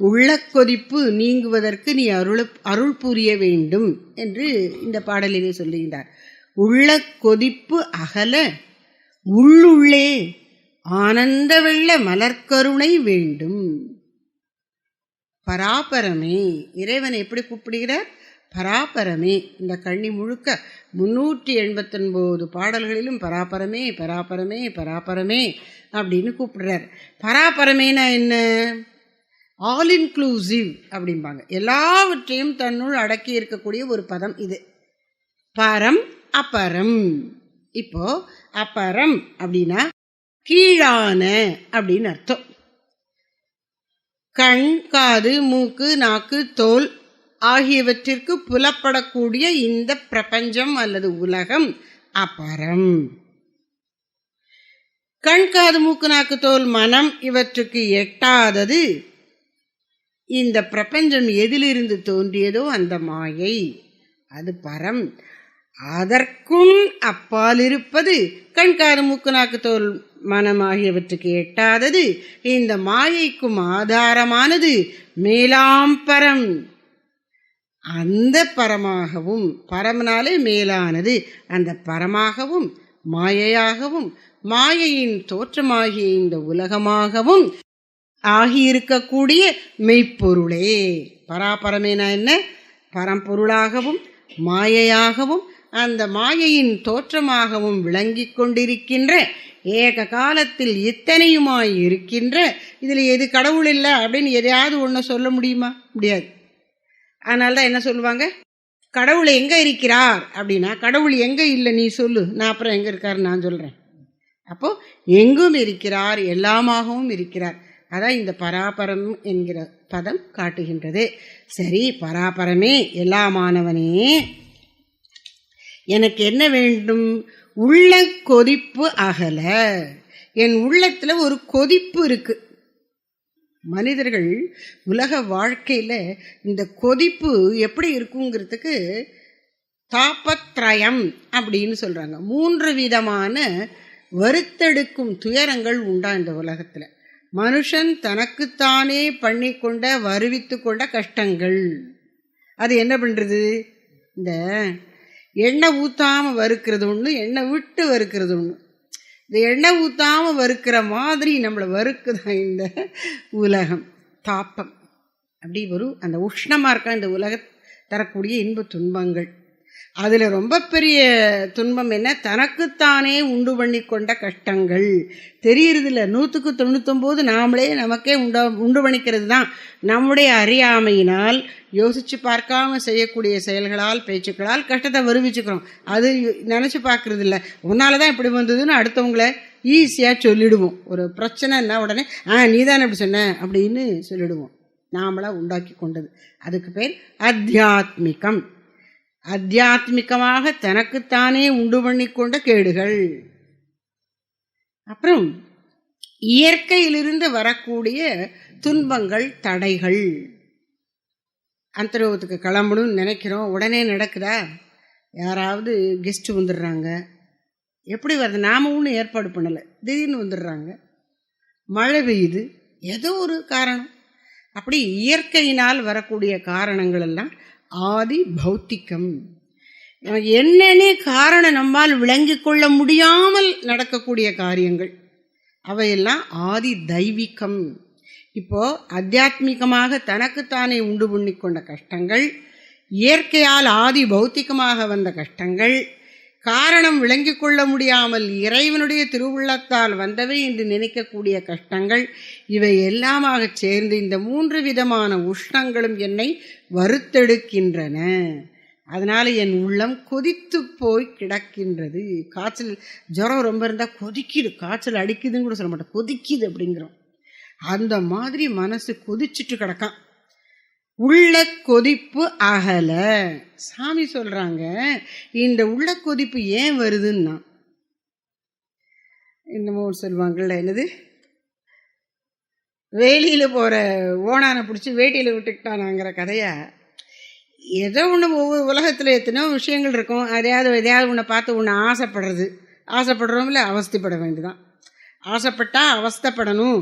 உள்ள கொதிப்பு நீங்குவதற்கு நீ அருள் புரிய வேண்டும் என்று இந்த பாடலிலே சொல்லுகின்றார். உள்ள கொதிப்பு அகல உள்ளுள்ளே ஆனந்த வெள்ள மலர்கருணை வேண்டும். பராபரமே, இறைவனை எப்படி கூப்பிடுகிறார்? பராபரமே. இந்த கண்ணி முழுக்க 389 பாடல்களிலும் பராபரமே பராபரமே பராபரமே அப்படின்னு கூப்பிடுறார். பராபரமேனா என்ன? ஆல் இன்க்ளூசிவ் அப்படிம்பாங்க. எல்லாவற்றையும் தன்னுள் அடக்கி இருக்கக்கூடிய ஒரு பதம் இது. பரம் அபரம். இப்போ அபரம் அப்படின்னா கீழான அப்படின்னு அர்த்தம். கண், காது, மூக்கு, நாக்கு, தோல் ஆகியவற்றிற்கு புலப்படக்கூடிய இந்த பிரபஞ்சம் அல்லது உலகம் அபரம். கண், காது, மூக்கு, நாக்கு, தோல், மனம் இவற்றுக்கு எட்டாதது இந்த பிரபஞ்சம் எதிலிருந்து தோன்றியதோ அந்த மாயை, அது பரம். அதற்கும் அப்பால் இருப்பது கண், காது, மூக்கு, நாக்கு, தோல், மனம் ஆகியவற்றுக்கு எட்டாதது இந்த மாயைக்கும் ஆதாரமானது மேலாம் பரம். அந்த பரமாகவும், பரமனாலே மேலானது, அந்த பரமாகவும் மாயையாகவும் மாயையின் தோற்றமாகிய இந்த உலகமாகவும் ஆகியிருக்கக்கூடிய மெய்ப்பொருளே. பராபரமேனா என்ன? பரம்பொருளாகவும் மாயையாகவும் அந்த மாயையின் தோற்றமாகவும் விளங்கி கொண்டிருக்கின்ற, ஏக காலத்தில் இத்தனையுமாய் இருக்கின்ற, இதில் எது கடவுள் இல்லை அப்படின்னு எதையாவது ஒன்று சொல்ல முடியுமா? முடியாது. அதனால்தான் என்ன சொல்லுவாங்க, கடவுள் எங்கே இருக்கிறார் அப்படின்னா, கடவுள் எங்கே இல்லை நீ சொல்லு, நான் அப்புறம் எங்கே இருக்காருன்னு நான் சொல்கிறேன். அப்போது எங்கும் இருக்கிறார், எல்லாமாகவும் இருக்கிறார். அதான் இந்த பராபரம் என்கிற பதம் காட்டுகின்றது. சரி, பராபரமே, எல்லாமானவனே, எனக்கு என்ன வேண்டும்? உள்ள கொதிப்பு அகல. என் உள்ளத்தில் ஒரு கொதிப்பு இருக்கு. மனிதர்கள் உலக வாழ்க்கையில் இந்த கொதிப்பு எப்படி இருக்குங்கிறதுக்கு தாபத்ரயம் அப்படின்னு சொல்கிறாங்க. 3 விதமான வருத்தெடுக்கும் துயரங்கள் உண்டா இந்த உலகத்தில். மனுஷன் தனக்குத்தானே பண்ணி கொண்ட வருவித்து கொண்ட கஷ்டங்கள். அது என்ன பண்ணுறது? இந்த எண்ணெய் ஊற்றாமல் வறுக்கிறது ஒன்று, எண்ணெய் விட்டு வறுக்கிறது ஒன்று. இந்த எண்ணெய் ஊற்றாமல் வறுக்கிற மாதிரி நம்மளை வறுக்குதான் இந்த உலகம். தாப்பம் அப்படி வரும். அந்த உஷ்ணமாக இருக்கா இந்த உலக தரக்கூடிய இன்ப துன்பங்கள். அதில் ரொம்ப பெரிய துன்பம் என்ன? தனக்குத்தானே உண்டு பண்ணி கொண்ட கஷ்டங்கள். தெரியறதில்ல. 100க்கு 99 நாமளே நமக்கே உண்டு பண்ணிக்கிறது தான். நம்முடைய அறியாமையினால் யோசித்து பார்க்காம செய்யக்கூடிய செயல்களால் பேச்சுக்களால் கஷ்டத்தை வருவிச்சுக்கிறோம். அது நினச்சி பார்க்குறது இல்லை. உன்னால தான் இப்படி வந்ததுன்னு அடுத்தவங்கள ஈஸியாக சொல்லிடுவோம். ஒரு பிரச்சனைன்னா உடனே நீ தானே இப்படி சொன்ன அப்படின்னு சொல்லிடுவோம். நாமளாக உண்டாக்கி கொண்டது. அதுக்கு பேர் அத்தியாத்மிகம். அத்தியாத்மிகமாக தனக்குத்தானே உண்டு பண்ணி கொண்ட கேடுகள். அப்புறம் இயற்கையிலிருந்து வரக்கூடிய துன்பங்கள், தடைகள். அந்தரவத்துக்கு கிளம்பணும்னு நினைக்கிறோம், உடனே நடக்குதா? யாராவது கெஸ்ட்டு வந்துடுறாங்க. எப்படி வருது? நாம ஒன்றும் ஏற்பாடு பண்ணலை, திடீர்னு வந்துடுறாங்க. மழை பெய்யுது, ஏதோ ஒரு காரணம். அப்படி இயற்கையினால் வரக்கூடிய காரணங்கள் எல்லாம் ஆதி பௌத்திகம். நமக்கு என்னன்னே காரணம் நம்மால் விளங்கி கொள்ள முடியாமல் நடக்கக்கூடிய காரியங்கள் அவையெல்லாம் ஆதி தெய்வீகம். இப்போ ஆத்தியாத்மிகமாக தனக்குத்தானே உண்டு பண்ணிக்கொண்ட கஷ்டங்கள், இயற்கையால் ஆதி பௌத்திகமாக வந்த கஷ்டங்கள், காரணம் விளங்கிக் கொள்ள முடியாமல் இறைவனுடைய திருவுள்ளத்தால் வந்தவை என்று நினைக்கக்கூடிய கஷ்டங்கள், இவை எல்லாமாக சேர்ந்து இந்த 3 விதமான உஷ்ணங்களும் என்னை வறுத்தெடுக்கின்றன. அதனால என் உள்ளம் கொதித்து போய் கிடக்கின்றது. காய்ச்சல் ஜுரம் ரொம்ப இருந்தால் கொதிக்குது, காய்ச்சல் அடிக்குதுன்னு கூட சொல்ல மாட்டேன், கொதிக்குது அப்படிங்கிறோம். அந்த மாதிரி மனசு கொதிச்சுட்டு கிடக்கான். உள்ள கொதிப்பு அகல. சாமி சொல்றாங்க, இந்த உள்ள கொதிப்பு ஏன் வருதுன்னா, என்னமோ சொல்லுவாங்கல்ல, என்னது, வேலியில போற ஓனானை பிடிச்சி வேட்டியில விட்டுக்கிட்டானாங்கிற கதையா. ஏதோ ஒன்று ஒவ்வொரு உலகத்தில் எத்தனையோ விஷயங்கள் இருக்கும். எதையாவது ஒன்றை பார்த்து ஒன்று ஆசைப்படுறோம்ல, அவஸ்தைப்பட வேண்டியதான். ஆசைப்பட்டா அவஸ்தைப்படணும்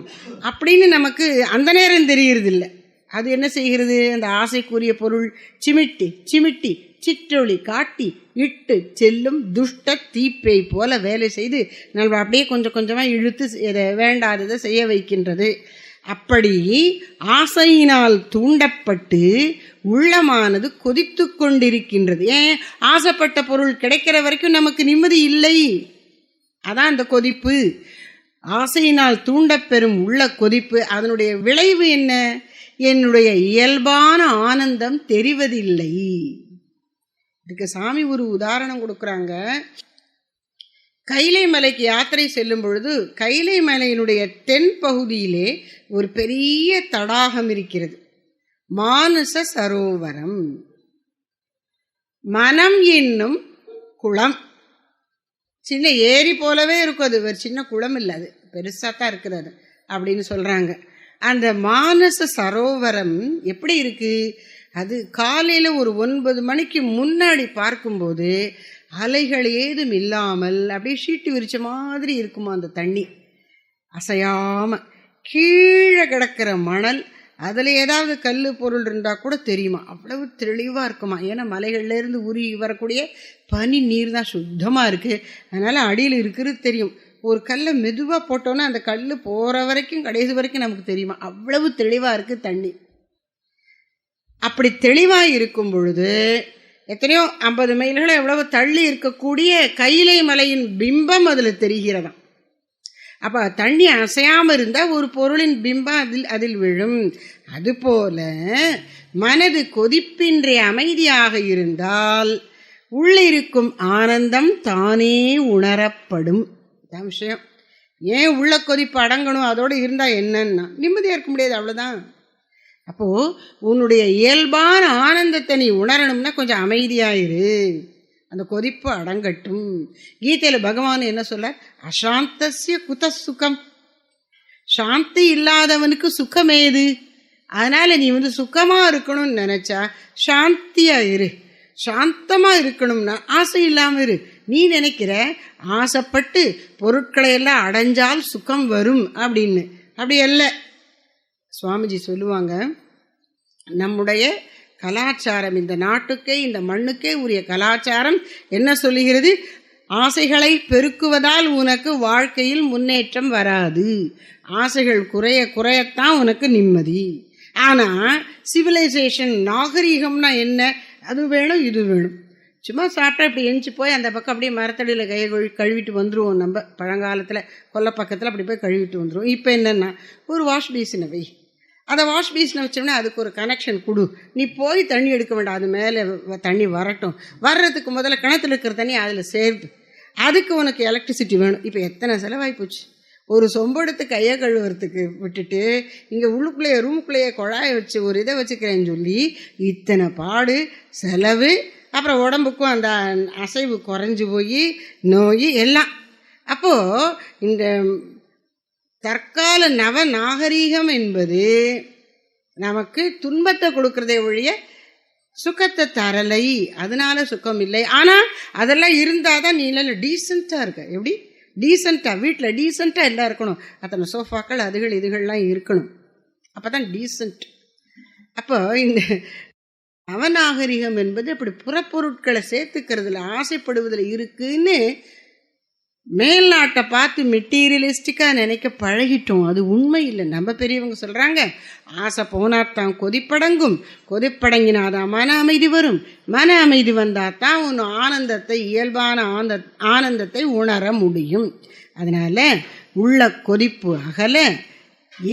அப்படின்னு நமக்கு அந்த நேரம் தெரியறதில்லை. அது என்ன செய்கிறது, அந்த ஆசைக்குரிய பொருள் சிமிட்டி சிற்றொளி காட்டி இட்டு செல்லும் துஷ்ட தீப்பேய் போல வேலை செய்து நம்ம அப்படியே கொஞ்சம் கொஞ்சமாக இழுத்து வேண்டாததை செய்ய வைக்கின்றது. அப்படி ஆசையினால் தூண்டப்பட்டு உள்ளமானது கொதித்து கொண்டிருக்கின்றது. ஏன், ஆசைப்பட்ட பொருள் கிடைக்கிற வரைக்கும் நமக்கு நிம்மதி இல்லை. அதான் அந்த கொதிப்பு, ஆசையினால் தூண்டப்பெறும் உள்ள கொதிப்பு. அதனுடைய விளைவு என்ன, என்னுடைய இயல்பான ஆனந்தம் தெரிவதில்லை. இதுக்கு சாமி ஒரு உதாரணம் கொடுக்குறாங்க. கைலை மலைக்கு யாத்திரை செல்லும் பொழுது கைலை மலையினுடைய தென் பகுதியிலே ஒரு பெரிய தடாகம் இருக்கிறது, மானச சரோவரம். மனம் என்னும் குளம், சின்ன ஏரி போலவே இருக்கும். அது ஒரு சின்ன குளம் இல்லை, அது பெருசாக தான் இருக்கிறது அப்படின்னு சொல்கிறாங்க. அந்த மானச சரோவரம் எப்படி இருக்கு, அது காலையில் ஒரு 9 மணிக்கு முன்னாடி பார்க்கும்போது அலைகள் ஏதும் இல்லாமல் அப்படியே ஷீட்டு விரிச்ச மாதிரி இருக்குமா அந்த தண்ணி, அசையாமல். கீழே கிடக்கிற மணல், அதில் ஏதாவது கல் பொருள் இருந்தால் கூட தெரியுமா, அவ்வளவு தெளிவாக இருக்குமா. ஏன்னா மலைகள்லேருந்து உருகி வரக்கூடிய பனி நீர் தான் சுத்தமாக இருக்குது, அதனால் அடியில் இருக்கிறது தெரியும். ஒரு கல்லை மெதுவாக போட்டோன்னா அந்த கல் போகிற வரைக்கும் கடைசி வரைக்கும் நமக்கு தெரியுமா, அவ்வளவு தெளிவாக இருக்குது தண்ணி. அப்படி தெளிவாக இருக்கும் பொழுது எத்தனையோ 50 மைல்களை எவ்வளவு தள்ளி இருக்கக்கூடிய கைலை மலையின் பிம்பம் அதில் தெரிகிறதாம். அப்போ தண்ணி அசையாமல் இருந்தால் ஒரு பொருளின் பிம்பம் அதில் விழும். அதுபோல மனது கொதிப்பின்றி அமைதியாக இருந்தால் உள்ளிருக்கும் ஆனந்தம் தானே உணரப்படும். தான் விஷயம். ஏன் உள்ள கொதிப்பு அடங்கணும், அதோடு இருந்தால் என்னன்னா நிம்மதியாக இருக்க முடியாது, அவ்வளோதான். அப்போது உன்னுடைய இயல்பான ஆனந்தத்தை நீ உணரணும்னா கொஞ்சம் அமைதியாயிரு, அந்த கொதிப்பு அடங்கட்டும். கீதையில் பகவான் என்ன சொல்ல, அசாந்தஸ்ய குத சுகம், சாந்தி இல்லாதவனுக்கு சுகம் ஏது. அதனால் நீ சுகமாக இருக்கணும்னு நினச்சா சாந்தியாக இரு, சாந்தமாக இருக்கணும்னா ஆசை இல்லாமல் இரு. நீ நினைக்கிற ஆசைப்பட்டு பொருட்களை எல்லாம் அடைஞ்சால் சுகம் வரும் அப்படின்னு, அப்படி அல்ல. சுவாமிஜி சொல்லுவாங்க, நம்முடைய கலாச்சாரம், இந்த நாட்டுக்கே இந்த மண்ணுக்கே உரிய கலாச்சாரம் என்ன சொல்லுகிறது, ஆசைகளை பெருக்குவதால் உனக்கு வாழ்க்கையில் முன்னேற்றம் வராது, ஆசைகள் குறையத்தான் உனக்கு நிம்மதி. ஆனால் சிவிலைசேஷன், நாகரீகம்னா என்ன, அது வேணும் இது வேணும், சும்மா சாப்பிட்டா இப்படி எஞ்சி போய் அந்த பக்கம் அப்படியே மரத்தடியில் கையை கழுவிட்டு வந்துடுவோம். நம்ம பழங்காலத்தில் கொல்லை பக்கத்தில் அப்படி போய் கழுவிட்டு வந்துடுவோம். இப்போ என்னென்னா ஒரு வாஷ் பேசினை வை, அதை வாஷ் பேசினை வச்சோம்னா அதுக்கு ஒரு கனெக்ஷன் கொடு, நீ போய் தண்ணி எடுக்க வேண்டாம், அது மேலே தண்ணி வரட்டும், வர்றதுக்கு முதல்ல கிணத்துல இருக்கிற தண்ணி அதில் சேர்த்து, அதுக்கு உனக்கு எலக்ட்ரிசிட்டி வேணும். இப்போ எத்தனை செலவாகி போச்சு. ஒரு சொம்பெடுத்து கையை கழுவுறதுக்கு விட்டுட்டு இங்கே உள்ளுக்குள்ளேயே ரூமுக்குள்ளேயே குழாயை வச்சு ஒரு இதை வச்சுக்கிறேன்னு சொல்லி இத்தனை பாடு செலவு, அப்புறம் உடம்புக்கும் அந்த அசைவு குறைஞ்சி போய் நோய் எல்லாம். அப்போது இந்த தற்கால நவ நாகரீகம் என்பது நமக்கு துன்பத்தை கொடுக்கறதே ஒழிய சுகத்தை தரலை, அதனால சுகம் இல்லை. ஆனால் அதெல்லாம் இருந்தால் தான் நீ இல்லை டீசெண்டாக இருக்க. எப்படி டீசெண்டாக, வீட்டில் டீசெண்டாக எல்லாம் இருக்கணும், அத்தனை சோஃபாக்கள் அதுகள் இதுகள்லாம் இருக்கணும், அப்போ தான் டீசெண்ட். அப்போ இந்த நவநாகரிகம் என்பது அப்படி புறப்பொருட்களை சேர்த்துக்கிறதுல ஆசைப்படுவதில் இருக்குன்னு மேல்நாட்டை பார்த்து மெட்டீரியலிஸ்டிக்காக நினைக்க பழகிட்டோம். அது உண்மை இல்லை. நம்ம பெரியவங்க சொல்கிறாங்க, ஆசை போனாத்தான் கொதிப்படங்கும், கொதிப்படங்கினாதான் மன அமைதி வரும், மன அமைதி வந்தால் தான் ஒன்று ஆனந்தத்தை, இயல்பான ஆனந்தத்தை உணர முடியும். அதனால் உள்ள கொதிப்பு அகல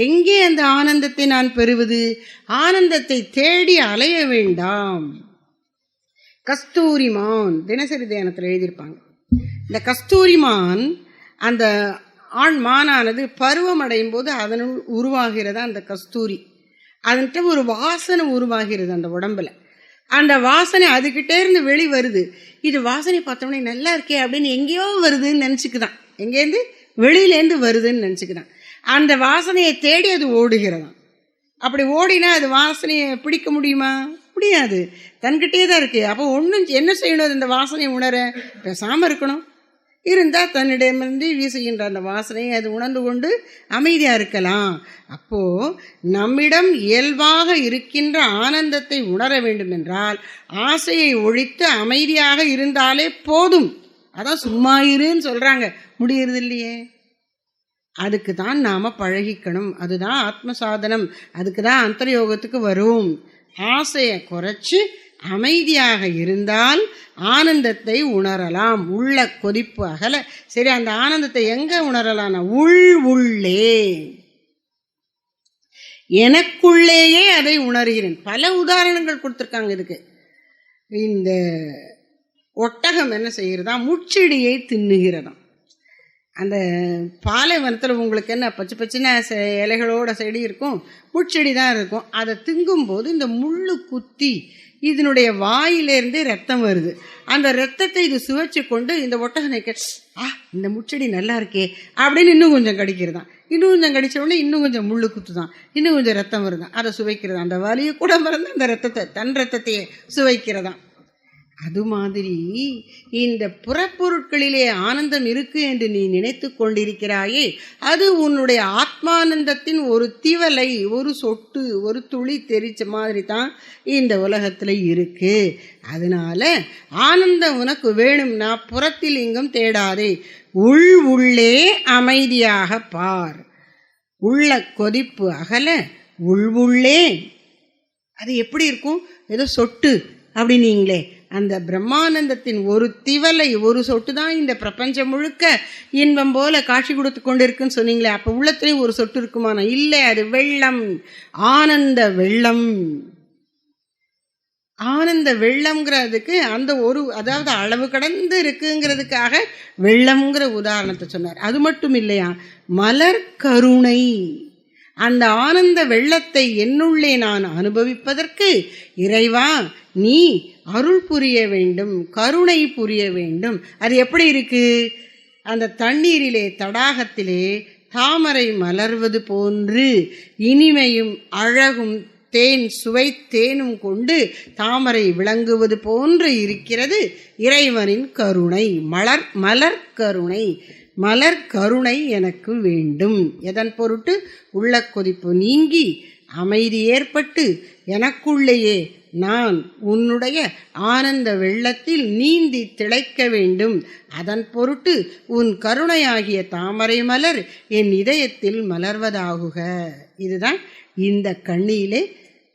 எங்கே அந்த ஆனந்தத்தை நான் பெறுவது? ஆனந்தத்தை தேடி அலைய வேண்டாம். கஸ்தூரிமான் தினசரி தியானத்தில் எழுதியிருப்பாங்க. இந்த கஸ்தூரிமான் அந்த ஆண் மானானது பருவம் அடையும் போது அதனுள் உருவாகிறதா அந்த கஸ்தூரி. அதுன்ட்டு ஒரு வாசனை உருவாகிறது அந்த உடம்புல. அந்த வாசனை அதுக்கிட்டே இருந்து வெளி வருது. இது வாசனை பார்த்தோன்னே நல்லா இருக்கே அப்படின்னு எங்கேயோ வருதுன்னு நினச்சிக்குதான், எங்கேருந்து வெளியிலேருந்து வருதுன்னு நினச்சிக்குதான். அந்த வாசனையை தேடி அது ஓடுகிறதாம். அப்படி ஓடினா அது வாசனையை பிடிக்க முடியுமா? முடியாது. தன்கிட்டே தான் இருக்குது. அப்போ ஒன்றும் என்ன செய்யணும்? அந்த வாசனையை உணர பேசாமல் இருக்கணும். இருந்தால் தன்னிடமிருந்து வீசுகின்ற அந்த வாசனையை அது உணர்ந்து கொண்டு அமைதியாக இருக்கலாம். அப்போது நம்மிடம் இயல்பாக இருக்கின்ற ஆனந்தத்தை உணர வேண்டும் என்றால் ஆசையை ஒழித்து அமைதியாக இருந்தாலே போதும். அதான் சும்மா இருன்னு சொல்கிறாங்க, முடியறது இல்லையே. அதுக்கு தான் நாம் பழகிக்கணும். அதுதான் ஆத்ம சாதனம். அதுக்கு தான் அந்தர்யோகத்துக்கு வரும். ஆசையை குறைச்சி அமைதியாக இருந்தால் ஆனந்தத்தை உணரலாம். உள்ள கொதிப்பு அகல. சரி, அந்த ஆனந்தத்தை எங்கே உணரலாம்னா உள்ளே எனக்குள்ளேயே அதை உணர்கிறேன். பல உதாரணங்கள் கொடுத்துருக்காங்க இதுக்கு. இந்த ஒட்டகம் என்ன செய்கிறதா? முச்செடியை தின்னுகிறதாம். அந்த பாலைவனத்தில் உங்களுக்கு என்ன பச்சை பச்சைன்னா இலைகளோட செடி இருக்கும், முச்செடி தான் இருக்கும். அதை திங்கும்போது இந்த முள்ளு குத்தி இதனுடைய வாயிலேருந்து ரத்தம் வருது. அந்த ரத்தத்தை இது சுவைச்சு கொண்டு இந்த ஒட்டகனை இந்த முச்செடி நல்லா இருக்கே அப்படின்னு இன்னும் கொஞ்சம் கடிக்கிறதான். இன்னும் கொஞ்சம் கடித்த உடனே இன்னும் கொஞ்சம் முள்ளு குத்துதான், இன்னும் கொஞ்சம் ரத்தம் வருதான். அதை சுவைக்கிறதா. அந்த வலியை கூட மறந்து அந்த ரத்தத்தை, தன் ரத்தத்தையே சுவைக்கிறதான். அது மாதிரி இந்த புறப்பொருட்களிலே ஆனந்தம் இருக்கு என்று நீ நினைத்து கொண்டிருக்கிறாயே, அது உன்னுடைய ஆத்மானந்தத்தின் ஒரு திவலை, ஒரு சொட்டு, ஒரு துளி தெரிச்ச மாதிரி தான் இந்த உலகத்தில் இருக்கு. அதனால ஆனந்தம் உனக்கு வேணும்னா புறத்தில் இங்கும் தேடாதே, உள்ளே அமைதியாக பார். உள்ள கொதிப்பு அகல உள்ளே. அது எப்படி இருக்கும்? ஏதோ சொட்டு அப்படின்னீங்களே, அந்த பிரம்மானந்தத்தின் ஒரு திவலை, ஒரு சொட்டு தான் இந்த பிரபஞ்சம் முழுக்க இன்பம் போல காட்சி கொடுத்து கொண்டு இருக்குன்னு சொன்னீங்களே, அப்போ உள்ளத்துலேயும் ஒரு சொட்டு இருக்குமானா? இல்லை, அது வெள்ளம், ஆனந்த வெள்ளம். ஆனந்த வெள்ளம்ங்கிறதுக்கு அந்த ஒரு, அதாவது அளவு கடந்து இருக்குங்கிறதுக்காக வெள்ளம்ங்கிற உதாரணத்தை சொன்னார். அது மட்டும் இல்லையா, மலர் கருணை. அந்த ஆனந்த வெள்ளத்தை என்னுள்ளே நான் அனுபவிப்பதற்கு இறைவா நீ அருள் புரிய வேண்டும், கருணை புரிய வேண்டும். அது எப்படி இருக்கு? அந்த தண்ணீரிலே, தடாகத்திலே தாமரை மலர்வது போன்று இனிமையும் அழகும் தேன், சுவை தேனும் கொண்டு தாமரை விளங்குவது போன்று இருக்கிறது இறைவனின் கருணை. மலர் கருணை. மலர் கருணை எனக்கு வேண்டும். எதன் பொருட்டு? உள்ள கொதிப்பு நீங்கி அமைதி ஏற்பட்டு எனக்குள்ளேயே நான் உன்னுடைய ஆனந்த வெள்ளத்தில் நீந்தி திளைக்க வேண்டும். அதன் பொருட்டு உன் கருணையாகிய தாமரை மலர் என் இதயத்தில் மலர்வதாகுக. இதுதான் இந்த கண்ணியிலே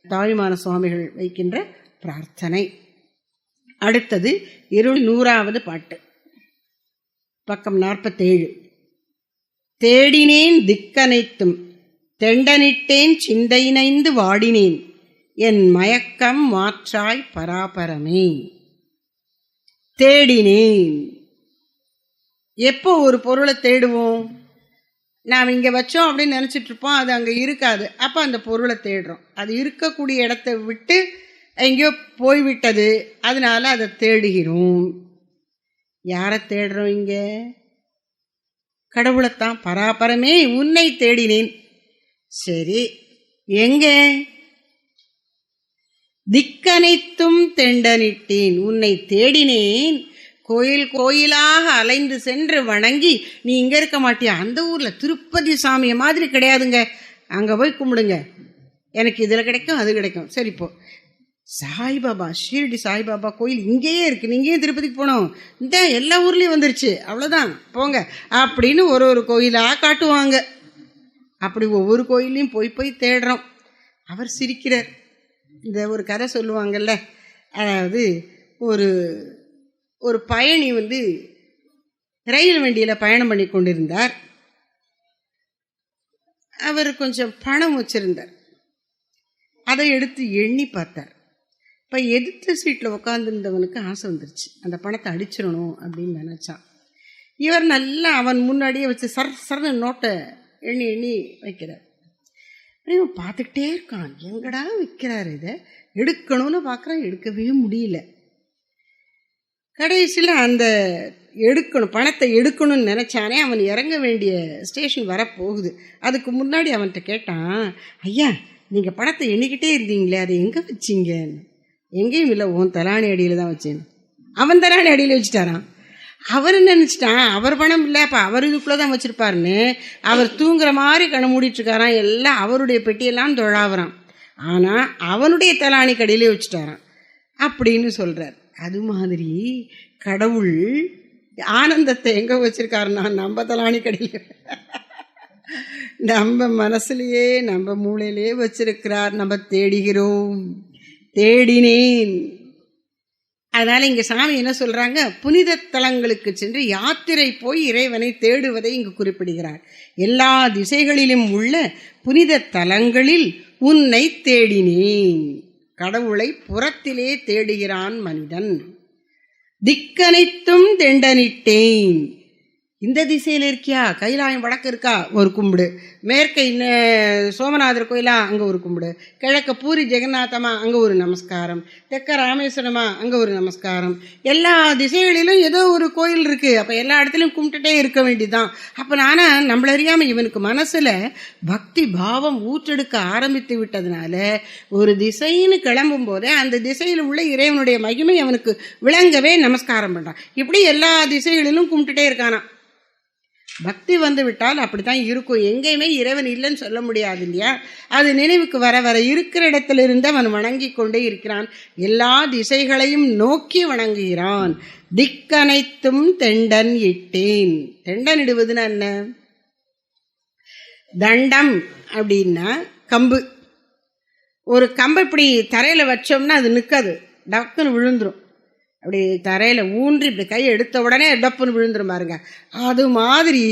தாயுமான சுவாமிகள் வைக்கின்ற பிரார்த்தனை. அடுத்தது 200வது பாட்டு, பக்கம் 47. தேடினேன் திக்கனைத்தும் தெண்டனிட்டேன் சிந்தையினைந்து வாடினேன் என் மயக்கம் மாற்றாய் பராபரமே. தேடினேன். எப்போ ஒரு பொருளை தேடுவோம்? நாம் இங்கே வச்சோம் அப்படின்னு நினச்சிட்டு இருப்போம், அது அங்கே இருக்காது. அப்போ அந்த பொருளை தேடுறோம். அது இருக்கக்கூடிய இடத்த விட்டு எங்கேயோ போய்விட்டது, அதனால அதை தேடுகிறோம். யாரை தேடுறோம் இங்கே? கடவுளைத்தான். பராபரமே உன்னை தேடினேன். சரி, எங்கே? திக்கனைத்தும் தெண்டனிட்டேன். உன்னை தேடினேன். கோயில் கோயிலாக அலைந்து சென்று வணங்கி, நீ இங்கே இருக்க மாட்டியா? அந்த ஊரில் திருப்பதி சாமியை மாதிரி கிடையாதுங்க, அங்கே போய் கும்பிடுங்க, எனக்கு இதில் கிடைக்கும் அது கிடைக்கும். சரிப்போ சாய்பாபா, ஷீரடி சாய்பாபா கோயில் இங்கேயே இருக்குது, நீங்கேயும் திருப்பதிக்கு போனோம், இந்த எல்லா ஊர்லேயும் வந்துருச்சு, அவ்வளோதான் போங்க அப்படின்னு ஒரு கோயிலாக காட்டுவாங்க. அப்படி ஒவ்வொரு கோயிலையும் போய் போய் தேடுறோம். அவர் சிரிக்கிறார். இந்த ஒரு கதை சொல்லுவாங்கல்ல, அதாவது ஒரு பயணி ரயில் வண்டியில் பயணம் பண்ணி கொண்டிருந்தார். அவர் கொஞ்சம் பணம் வச்சிருந்தார். அதை எடுத்து எண்ணி பார்த்தார். இப்போ எதிர்த்த சீட்டில் உட்காந்துருந்தவனுக்கு ஆசை வந்துருச்சு, அந்த பணத்தை அடிச்சிடணும் அப்படின்னு நினச்சான். இவர் நல்லா அவன் முன்னாடியே வச்சு சர்னு நோட்டை எண்ணி எண்ணி வைக்கிறார். இவன் பார்த்துக்கிட்டே இருக்கான், எங்கடா வைக்கிறார், இதை எடுக்கணும்னு பார்க்குறான், எடுக்கவே முடியல. கடைசியில் அந்த பணத்தை எடுக்கணும்னு நினச்சானே, அவன் இறங்க வேண்டிய ஸ்டேஷன் வரப்போகுது. அதுக்கு முன்னாடி அவன்கிட்ட கேட்டான், ஐயா நீங்கள் பணத்தை எண்ணிக்கிட்டே இருந்தீங்களே, அதை எங்கே வச்சிங்க? எங்கேயும் இல்லை, உன் தலாணி அடியில் தான் வச்சேன். அவன் தலாணி அடியில் வச்சுட்டாரான். அவர் நினச்சிட்டான் அவர் பணம் இல்லை, அப்போ அவர் இதுக்குள்ளே தான் வச்சுருப்பாருன்னு. அவர் தூங்குற மாதிரி கண்ணு மூடிட்டுருக்காரான். எல்லாம் அவருடைய பெட்டியெல்லாம் தொழாவறான். ஆனால் அவனுடைய தலாணி கடையிலே வச்சுட்டாரான் அப்படின்னு சொல்கிறார். அது மாதிரி கடவுள் ஆனந்தத்தை எங்கே வச்சுருக்காருன்னா நம்ம தலாணி கடையில், நம்ம மனசுலையே நம்ம மூளையிலே வச்சிருக்கிறார். நம்ம தேடுகிறோம், தேடினேன். அதனால் இங்கே சாமி என்ன சொல்கிறாங்க, புனித தலங்களுக்கு சென்று யாத்திரை போய் இறைவனை தேடுவதை இங்கு குறிப்பிடுகிறார். எல்லா திசைகளிலும் உள்ள புனித தலங்களில் உன்னை தேடினேன். கடவுளை புறத்திலே தேடுகிறான் மனிதன். திக்கனைத்தும் தெண்டனிட்டேன். இந்த திசையில் இருக்கியா, கைலாயம் வடக்கு இருக்கா, ஒரு கும்பிடு. மேற்க சோமநாதர் கோயிலா, அங்கே ஒரு கும்பிடு. கிழக்க பூரி ஜெகநாதமா, அங்கே ஒரு நமஸ்காரம். தெற்க ராமேஸ்வரமா, அங்கே ஒரு நமஸ்காரம். எல்லா திசைகளிலும் ஏதோ ஒரு கோயில் இருக்குது. அப்போ எல்லா இடத்துலையும் கும்பிட்டுட்டே இருக்க வேண்டியதுதான். அப்போ நானும் நம்மளறியாமல் இவனுக்கு மனசில் பக்தி பாவம் ஊற்றெடுக்க ஆரம்பித்து விட்டதுனால ஒரு திசைன்னு கிளம்பும் போதே அந்த திசையில் உள்ள இறைவனுடைய மகிமை அவனுக்கு விளங்கவே நமஸ்காரம் பண்ணுறான். இப்படி எல்லா திசைகளிலும் கும்பிட்டுட்டே இருக்கானா. பக்தி வந்து விட்டால் அப்படித்தான் இருக்கும். எங்கேயுமே இறைவன் இல்லைன்னு சொல்ல முடியாது இல்லையா. அது நினைவுக்கு வர வர இருக்கிற இடத்திலிருந்து அவன் வணங்கி கொண்டே இருக்கிறான். எல்லா திசைகளையும் நோக்கி வணங்குகிறான். திக்கனைத்தும் தெண்டன் இட்டேன். தெண்டன் இடுவதுன்னா என்ன? தண்டம் அப்படின்னா கம்பு. ஒரு கம்பு இப்படி தரையில் வச்சோம்னா அது நிற்காது, டக்குன்னு விழுந்துடும். அப்படி தரையில் ஊன்றி இப்படி கையை எடுத்த உடனே டப்புன்னு விழுந்துரும் பாருங்க. அது மாதிரி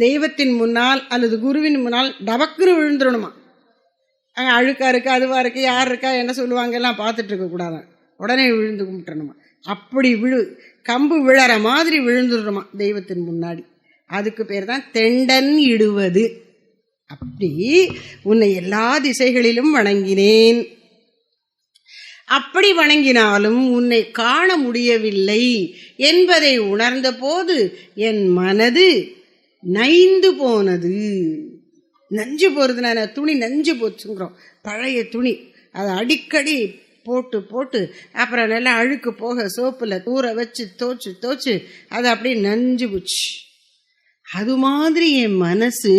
தெய்வத்தின் முன்னால் அல்லது குருவின் முன்னால் டபக்குன்னு விழுந்துடணுமா. அங்கே அழுக்கா இருக்கா, அதுவாக இருக்குது, யார் இருக்கா, என்ன சொல்லுவாங்க எல்லாம் பார்த்துட்டு இருக்கக்கூடாது, உடனே விழுந்து கும்பிட்டுறணுமா. அப்படி கம்பு விழற மாதிரி விழுந்துடணுமா தெய்வத்தின் முன்னாடி. அதுக்கு பேர் தான் தெண்டன் இடுவது. அப்படி உன்னை எல்லா திசைகளிலும் வணங்கினேன். அப்படி வணங்கினாலும் உன்னை காண முடியவில்லை என்பதை உணர்ந்த போது என் மனது நைந்து போனது. நஞ்சு போகிறதுனால துணி நஞ்சு போச்சுங்கிறோம். பழைய துணி அதை அடிக்கடி போட்டு போட்டு அப்புறம் நல்லா அழுக்கு போக சோப்பில் ஊற வச்சு தோச்சு அது அப்படியே நஞ்சு போச்சு. அது மாதிரி என் மனசு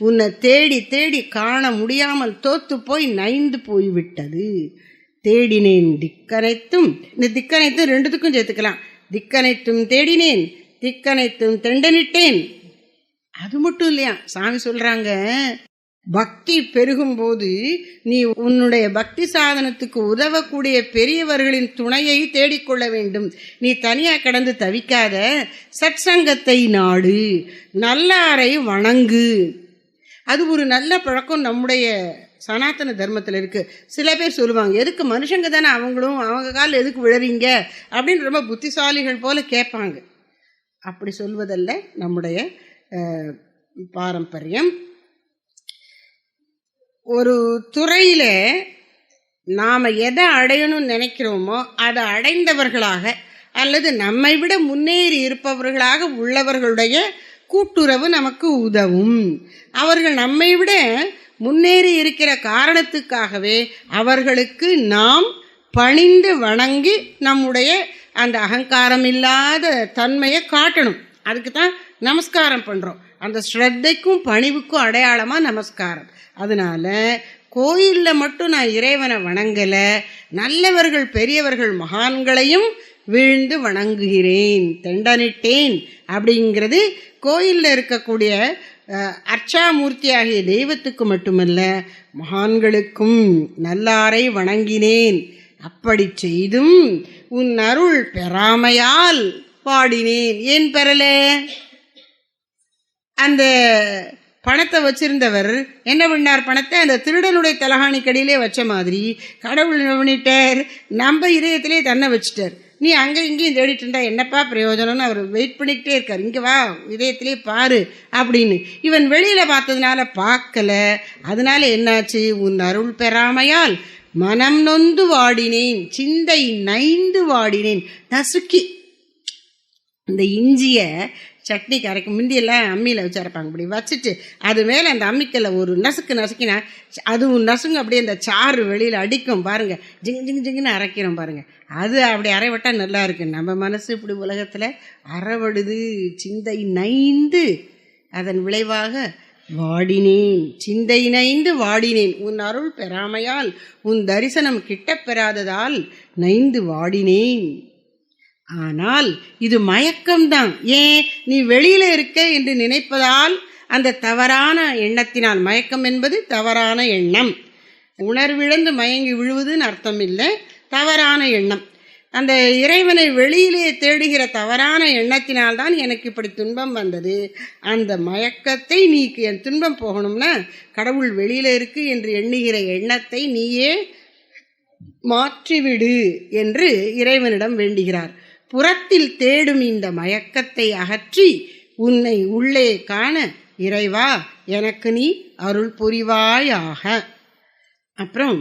உன்னை தேடி தேடி காண முடியாமல் தோத்து போய் நைந்து போய்விட்டது. தேடினேன் திக்கனைத்தும். இந்த திக்கனைத்தும் ரெண்டுத்துக்கும் சேர்த்துக்கலாம். திக்கனைத்தும் தேடினேன், திக்கனைத்தும் தெண்டனிட்டேன். அது மட்டும் இல்லையா, சாமி சொல்றாங்க, பக்தி பெருகும் போது நீ உன்னுடைய பக்தி சாதனத்துக்கு உதவக்கூடிய பெரியவர்களின் துணையை தேடிக்கொள்ள வேண்டும். நீ தனியா கடந்து தவிக்காத, சத்சங்கத்தை நாடு, நல்லாரை வணங்கு. அது ஒரு நல்ல பழக்கம் நம்முடைய சனாதன தர்மத்தில் இருக்குது. சில பேர் சொல்லுவாங்க, எதுக்கு மனுஷங்க தானே அவங்களும், அவங்க காலில் எதுக்கு விழறீங்க அப்படின்னு ரொம்ப புத்திசாலிகள் போல கேட்பாங்க. அப்படி சொல்வதல்ல நம்முடைய பாரம்பரியம். ஒரு துறையில் நாம் எதை அடையணும்னு நினைக்கிறோமோ அதை அடைந்தவர்களாக அல்லது நம்மை விட முன்னேறி இருப்பவர்களாக உள்ளவர்களுடைய கூட்டுறவு நமக்கு உதவும். அவர்கள் நம்மை விட முன்னேறி இருக்கிற காரணத்துக்காகவே அவர்களுக்கு நாம் பணிந்து வணங்கி நம்முடைய அந்த அகங்காரம் இல்லாத தன்மையை காட்டணும். அதுக்கு தான் நமஸ்காரம் பண்ணுறோம். அந்த ஸ்ரத்தைக்கும் பணிவுக்கும் அடையாளமாக நமஸ்காரம். அதனால கோயிலில் மட்டும் நான் இறைவனை வணங்கலை, நல்லவர்கள் பெரியவர்கள் மகான்களையும் வீழ்ந்து வணங்குகிறேன், தெண்டனிட்டேன். அப்படிங்கிறது கோயிலில் இருக்கக்கூடிய அர்ச்சாமூர்த்தியாகிய தெய்வத்துக்கு மட்டுமல்ல, மகான்களுக்கும் நல்லாரை வணங்கினேன். அப்படி செய்தும் உன் அருள் பெறாமையால் பாடினேன். ஏன் பெறல? அந்த பணத்தை வச்சிருந்தவர் என்ன பண்ணார்? பணத்தை அந்த திருடனுடைய தலகாணிக்கடியிலே வச்ச மாதிரி கடவுள் என்ன பண்ணிட்டார்? நம்ம இதயத்திலே தன்னை வச்சுட்டார். நீ அங்கே இங்கேயும் தேடிட்டு இருந்தா என்னப்பா பிரயோஜனம்னு அவர் வெயிட் பண்ணிக்கிட்டே இருக்கார். இங்கே வா, இதயத்திலே பாரு அப்படின்னு. இவன் வெளியில் பார்த்ததுனால பார்க்கல. அதனால என்னாச்சு? உன் அருள் பெறாமையால் மனம் நொந்து வாடினேன், சிந்தை நைந்து வாடினேன். நசுக்கி இந்த இஞ்சியை சட்னி கரைக்க முந்தியெல்லாம் அம்மியில் வச்சு அரைப்பாங்க. அப்படி வச்சுட்டு அது மேலே அந்த அம்மிக்கல்ல ஒரு நசுக்கினா அதுவும் நசுங்க அப்படியே அந்த சாறு வெளியில் அடிக்கும் பாருங்கள். ஜிங்குன்னு அரைக்கிறோம் பாருங்கள். அது அப்படி அரைவட்டால் நல்லா இருக்கு. நம்ம மனசு இப்படி உலகத்தில் அறவடுது, சிந்தை நைந்து அதன் விளைவாக வாடினேன், சிந்தை நைந்து வாடினேன். உன் அருள் பெறாமையால், உன் தரிசனம் கிட்ட பெறாததால் நைந்து வாடினேன். ஆனால் இது மயக்கம்தான். ஏன்? நீ வெளியில இருக்க என்று நினைப்பதால், அந்த தவறான எண்ணத்தினால். மயக்கம் என்பது தவறான எண்ணம். உணர்விழந்து மயங்கி விழுவதுன்னு அர்த்தம் இல்லை, தவறான எண்ணம். அந்த இறைவனை வெளியிலே தேடுகிற தவறான எண்ணத்தினால்தான் எனக்கு இப்படி துன்பம் வந்தது. அந்த மயக்கத்தை நீ, என் துன்பம் போகணும்னா கடவுள் வெளியில இருக்கு என்று எண்ணுகிற எண்ணத்தை நீயே மாற்றிவிடு என்று இறைவனிடம் வேண்டுகிறார். புறத்தில் தேடும் இந்த மயக்கத்தை அகற்றி உன்னை உள்ளே காண இறைவா எனக்கு நீ அருள் புரிவாயாக. அப்புறம்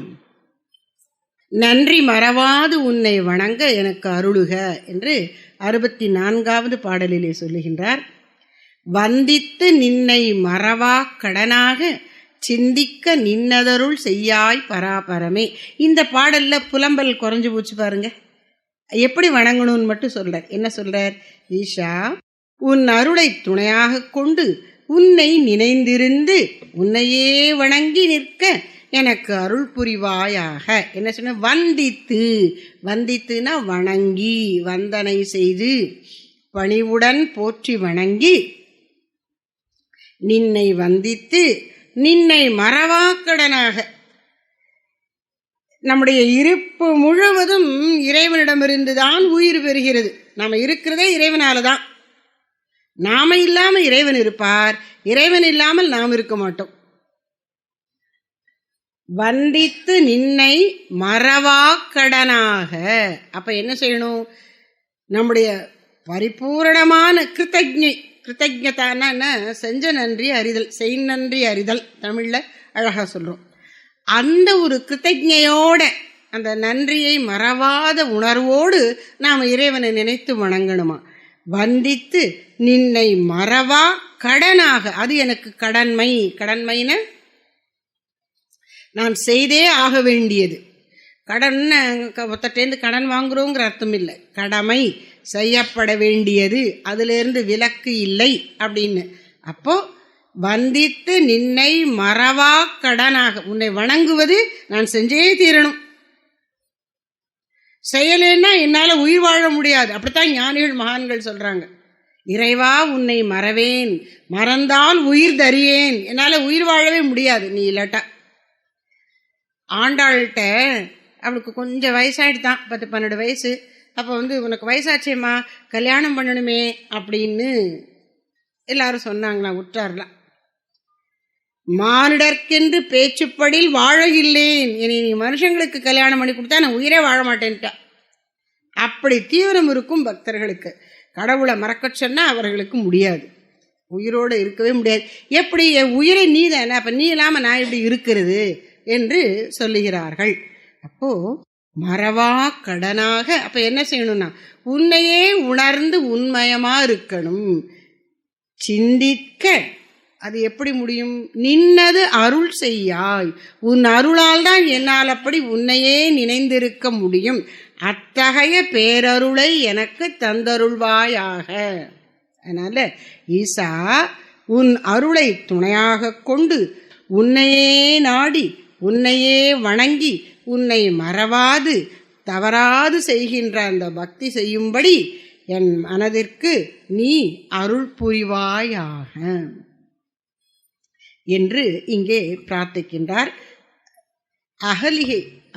நன்றி மறவாது உன்னை வணங்க எனக்கு அருளுக என்று 64வது பாடலிலே சொல்லுகின்றார். வந்தித்து நின்னை மறவா கடனாக சிந்திக்க நின்னதருள் செய்யாய் பராபரமே. இந்த பாடல்ல புலம்பல் குறைஞ்சு போச்சு பாருங்க. எப்படி வணங்கணும்னு மட்டும் சொல்றார். என்ன சொல்றார்? ஈஷா உன் அருளை துணையாக கொண்டு உன்னை நினைந்திருந்து உன்னையே வணங்கி நிற்க எனக்கு அருள் புரிவாயாக. என்ன சொன்ன? வந்தித்து, வந்தித்துனா வணங்கி, வந்தனை செய்து பணிவுடன் போற்றி வணங்கி, நின்னை வந்தித்து நின்னை மறவாக்கடனாக. நம்முடைய இருப்பு முழுவதும் இறைவனிடமிருந்துதான் உயிர் பெறுகிறது. நாம் இருக்கிறதே இறைவனால தான். நாம இல்லாம இறைவன் இருப்பார், இறைவன் இல்லாமல் நாம் இருக்க மாட்டோம். வந்தித்து நின்னை மறவாக்கடனாக. அப்ப என்ன செய்யணும்? நம்முடைய பரிபூரணமான கிருத்தஜ்ஞதான செஞ்ச நன்றி அறிதல், செய் நன்றி அறிதல், தமிழ்ல அழகா சொல்றோம். அந்த ஒரு கிருத்தஜ்ஞையோட, அந்த நன்றியை மறவாத உணர்வோடு நாம் இறைவனை நினைத்து வணங்கணுமா. வந்தித்து நின்னை மறவா கடனாக. அது எனக்கு கடன்மை. கடன்மைன நான் செய்தே ஆக வேண்டியது. கடன் ஒருத்தட்டேந்து கடன் வாங்குறோங்கிற அர்த்தம் இல்லை. கடமை செய்யப்பட வேண்டியது, அதிலிருந்து விலக்கு இல்லை அப்படின்னு. அப்போ வந்தித்து நின்னை மறவா கடனாக, உன்னை வணங்குவது நான் செஞ்சே தீரணும். செய்யலேன்னா என்னால உயிர் வாழ முடியாது. அப்படித்தான் ஞானிகள் மகான்கள் சொல்றாங்க. இறைவா உன்னை மறவேன், மறந்தால் உயிர் தரியேன், என்னால உயிர் வாழவே முடியாது நீ இல்லாட்டா. ஆண்டாள்கிட்ட அவளுக்கு கொஞ்சம் வயசாயிடுதான், 10-12 வயசு. அப்போ உனக்கு வயசாச்சேம்மா, கல்யாணம் பண்ணணுமே அப்படின்னு எல்லாரும் சொன்னாங்களாம், உற்றார்லாம். மானிடர்க்கென்று பேச்சுப்படில் வாழ இல்லேன், இனி நீ மனுஷங்களுக்கு கல்யாணம் பண்ணி கொடுத்தா நான் உயிரே வாழ மாட்டேன்ட்டா. அப்படி தீவிரம் இருக்கும் பக்தர்களுக்கு. கடவுளை மறக்க சொன்னா அவர்களுக்கு முடியாது, உயிரோடு இருக்கவே முடியாது. எப்படி என் உயிரை நீ தானே, அப்ப நீ இல்லாம நான் எப்படி இருக்கிறது என்று சொல்லுகிறார்கள். அப்போ மறவா கடனாக. அப்ப என்ன செய்யணும்னா உன்னையே உணர்ந்து உண்மயமா இருக்கணும். சிந்திக்க அது எப்படி முடியும்? நின்னது அருள் செய்யாய், உன் அருளால் தான் என்னால் அப்படி உன்னையே நினைந்திருக்க முடியும். அத்தகைய பேரருளை எனக்கு தந்தருள்வாயாக. அதனால ஈசா உன் அருளை துணையாக கொண்டு உன்னையே நாடி உன்னையே வணங்கி உன்னை மறவாது தவறாது செய்கின்ற அந்த பக்தி செய்யும்படி என் மனதிற்கு நீ அருள் புரிவாயாக என்று இங்கே பிரார்த்திக்கின்றார்.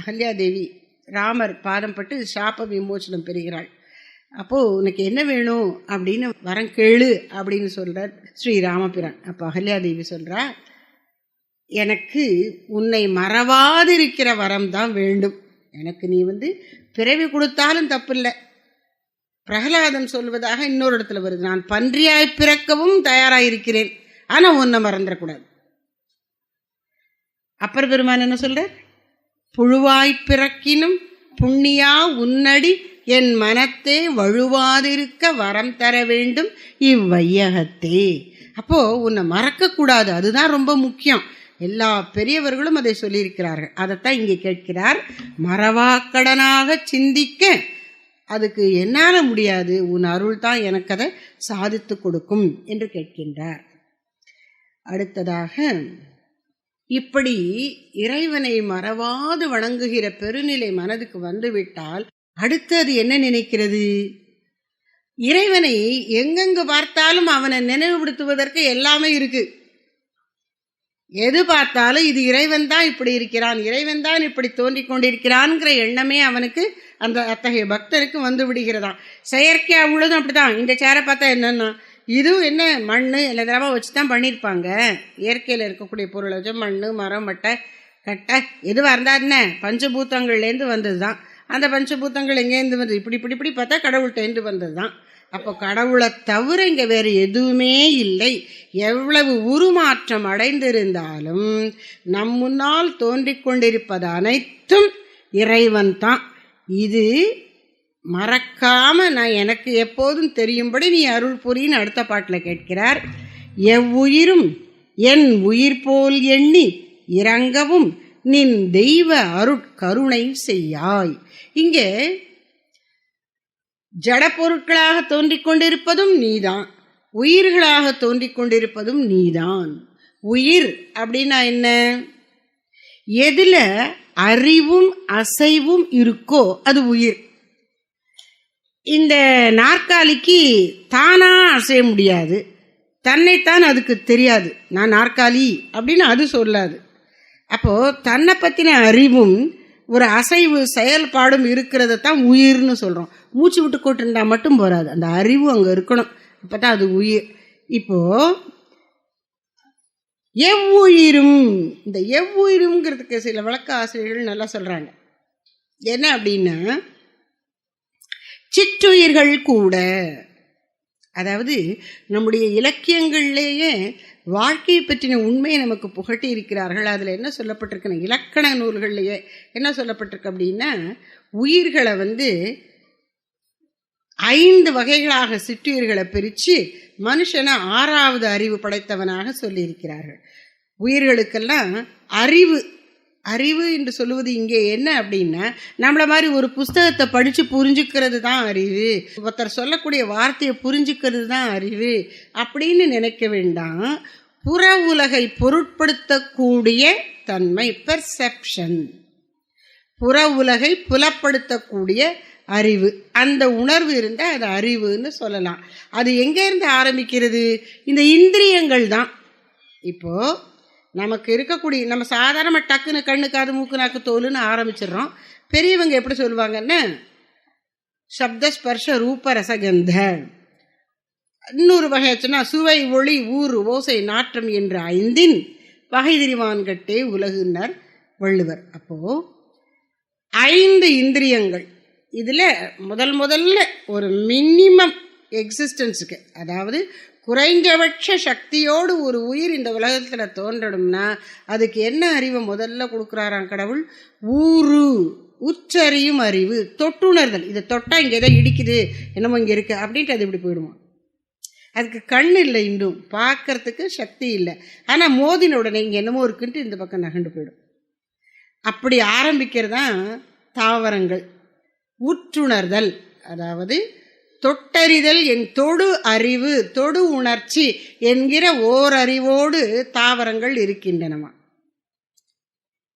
அகல்யாதேவி ராமர் பாதம் பட்டு சாப விமோசனம் பெறுகிறாள். அப்போது உனக்கு என்ன வேணும் அப்படின்னு வரம் கேளு அப்படின்னு சொல்கிறார் ஸ்ரீராமபிரான். அப்போ அகல்யாதேவி சொல்கிறா, எனக்கு உன்னை மறவாதிருக்கிற வரம் தான் வேண்டும். எனக்கு நீ பிறவி கொடுத்தாலும் தப்பில்லை. பிரகலாதன் சொல்வதாக இன்னொரு இடத்துல வருது, நான் பன்றியாய் பிறக்கவும் தயாராயிருக்கிறேன், ஆனால் உன்னை மறந்துடக்கூடாது. அப்பர் பெருமான் என்ன சொல்றார், புழுவாய் பிறக்கினும் புண்ணியா உன்னடி என் மனத்தே வழுவாதிருக்க வரம் தர வேண்டும் இவ்வையகத்தே. அப்போ உன்னை மறக்கக்கூடாது, அதுதான் ரொம்ப முக்கியம். எல்லா பெரியவர்களும் அதை சொல்லியிருக்கிறார்கள். அதைத்தான் இங்கே கேட்கிறார். மறவாக்கடனாக சிந்திக்க அதுக்கு என்னால் முடியாது, உன் அருள் தான் எனக்கு அதை சாதித்து கொடுக்கும் என்று கேட்கின்றார். அடுத்ததாக, இப்படி இறைவனை மறவாது வணங்குகிற பெருநிலை மனதுக்கு வந்துவிட்டால் அடுத்து அது என்ன நினைக்கிறது? இறைவனை எங்கெங்கு பார்த்தாலும் அவனை நினைவுபடுத்துவதற்கு எல்லாமே இருக்கு. எது பார்த்தாலும் இது இறைவன் தான் இப்படி இருக்கிறான், இறைவன் தான் இப்படி தோன்றிக் கொண்டிருக்கிறான்ங்கிற எண்ணமே அவனுக்கு அந்த அத்தகைய பக்தருக்கு வந்து விடுகிறதாம். செயற்கையா உள்ளதும் அப்படிதான். இந்த சேரை பார்த்தா என்னன்னா, இதுவும் என்ன மண் எல்லா தடவை வச்சு தான் பண்ணியிருப்பாங்க. இயற்கையில் இருக்கக்கூடிய பொருளை வச்சு மண், மரம், மட்டை, கட்டை எதுவாக இருந்தால் என்ன பஞ்சபூத்தங்கள்லேருந்து வந்தது தான். அந்த பஞ்சபூத்தங்கள் எங்கேருந்து வந்தது? இப்படி இப்படி இப்படி பார்த்தா கடவுள்கிட்டேருந்து வந்தது தான். அப்போ கடவுளை தவிர இங்கே வேறு எதுவுமே இல்லை. எவ்வளவு உருமாற்றம் அடைந்திருந்தாலும் நம் முன்னால் தோன்றிக் கொண்டிருப்பது அனைத்தும் இறைவன் தான். இது மறக்காம நான் எனக்கு எப்போதும் தெரியும்படி நீ அருள் புரின்னு அடுத்த பாட்டில் கேட்கிறார். எவ்வுயிரும் என் உயிர் போல் எண்ணி இறங்கவும் நின் தெய்வ அருட்கருணை செய்யாய். இங்கே ஜட பொருட்களாக தோன்றிக் கொண்டிருப்பதும் நீதான், உயிர்களாக தோன்றிக் கொண்டிருப்பதும் நீதான். உயிர் அப்படின்னா என்ன? எதுல அறிவும் அசைவும் இருக்கோ அது உயிர். இந்த நாற்காலிக்கு தானா அசைய முடியாது, தன்னைத்தான் அதுக்கு தெரியாது. நான் நாற்காலி அப்படின்னு அது சொல்லாது. அப்போ தன்னை பற்றின அறிவும் ஒரு அசைவு செயல்பாடும் இருக்கிறத தான் உயிர்னு சொல்கிறோம். மூச்சு விட்டு கொட்டிருந்தா மட்டும் போகாது, அந்த அறிவு அங்கே இருக்கணும், அப்போ தான் அது உயிர். இப்போ எவ்வுயிரும், இந்த எவ்வுயிருங்கிறதுக்கு சில விளக்க ஆசிரியர்கள் நல்லா சொல்கிறாங்க. என்ன அப்படின்னா, சிற்றுயிர்கள் கூட, அதாவது நம்முடைய இலக்கியங்கள்லேயே வாழ்க்கையை பற்றின உண்மையை நமக்கு புகட்டி இருக்கிறார்கள். அதில் என்ன சொல்லப்பட்டிருக்குன்னா, இலக்கண நூல்கள்லேயே என்ன சொல்லப்பட்டிருக்கு அப்படின்னா, உயிர்களை 5 வகைகளாக சிற்றுயிர்களை பிரித்து மனுஷனை 6வது அறிவு படைத்தவனாக சொல்லியிருக்கிறார்கள். உயிர்களுக்கெல்லாம் அறிவு என்று சொல்லுவது இங்கே என்ன அப்படின்னா, நம்மளை மாதிரி ஒரு புஸ்தகத்தை படித்து புரிஞ்சுக்கிறது தான் அறிவு, ஒருத்தர் சொல்லக்கூடிய வார்த்தையை புரிஞ்சுக்கிறது தான் அறிவு அப்படின்னு நினைக்க வேண்டாம். புற உலகை பொருட்படுத்தக்கூடிய தன்மை, பெர்செப்ஷன், புற உலகை புலப்படுத்தக்கூடிய அறிவு, அந்த உணர்வு இருந்தால் அது அறிவுன்னு சொல்லலாம். அது எங்கேருந்து ஆரம்பிக்கிறது? இந்த இந்திரியங்கள் தான். இப்போது நமக்கு இருக்கக்கூடிய, நம்ம சாதாரண டக்குன்னு கண்ணு காது மூக்கு நாக்கு தோலுன்னு ஆரம்பிச்சிடுறோம். பெரியவங்க எப்படி சொல்லுவாங்கன்னா, சப்த ஸ்பர்ஷ ரூப ரசகந்த, இன்னொரு வகை ஆச்சுன்னா சுவை ஒளி ஊறு ஓசை நாற்றம் என்ற 5 வகை திரிவான்கட்டே உலகுனர் வள்ளுவர். அப்போது 5 இந்திரியங்கள், இதில் முதல்ல ஒரு மினிமம் எக்ஸிஸ்டன்ஸுக்கு, அதாவது குறைஞ்சபட்ச சக்தியோடு ஒரு உயிர் இந்த உலகத்தில் தோன்றணும்னா அதுக்கு என்ன அறிவை முதல்ல கொடுக்குறாராம் கடவுள்? உச்சரியும் அறிவு, தொட்டுணர்தல். இதை தொட்டால் இங்கே எதோ இடிக்குது, என்னமோ இங்கே இருக்குது அப்படின்ட்டு அது இப்படி போயிடுமா. அதுக்கு கண் இல்லை, இன்னும் பார்க்கறதுக்கு சக்தி இல்லை, ஆனால் மோதின உடனே இங்கே என்னமோ இருக்குன்ட்டு இந்த பக்கம் நகண்டு போயிடும். அப்படி ஆரம்பிக்கிறதான் தாவரங்கள். உற்றுணர்தல், அதாவது தொட்டறிதல், என் தொடு அறிவு, தொடு உணர்ச்சி என்கிற ஓரறிவோடு தாவரங்கள் இருக்கின்றனவா.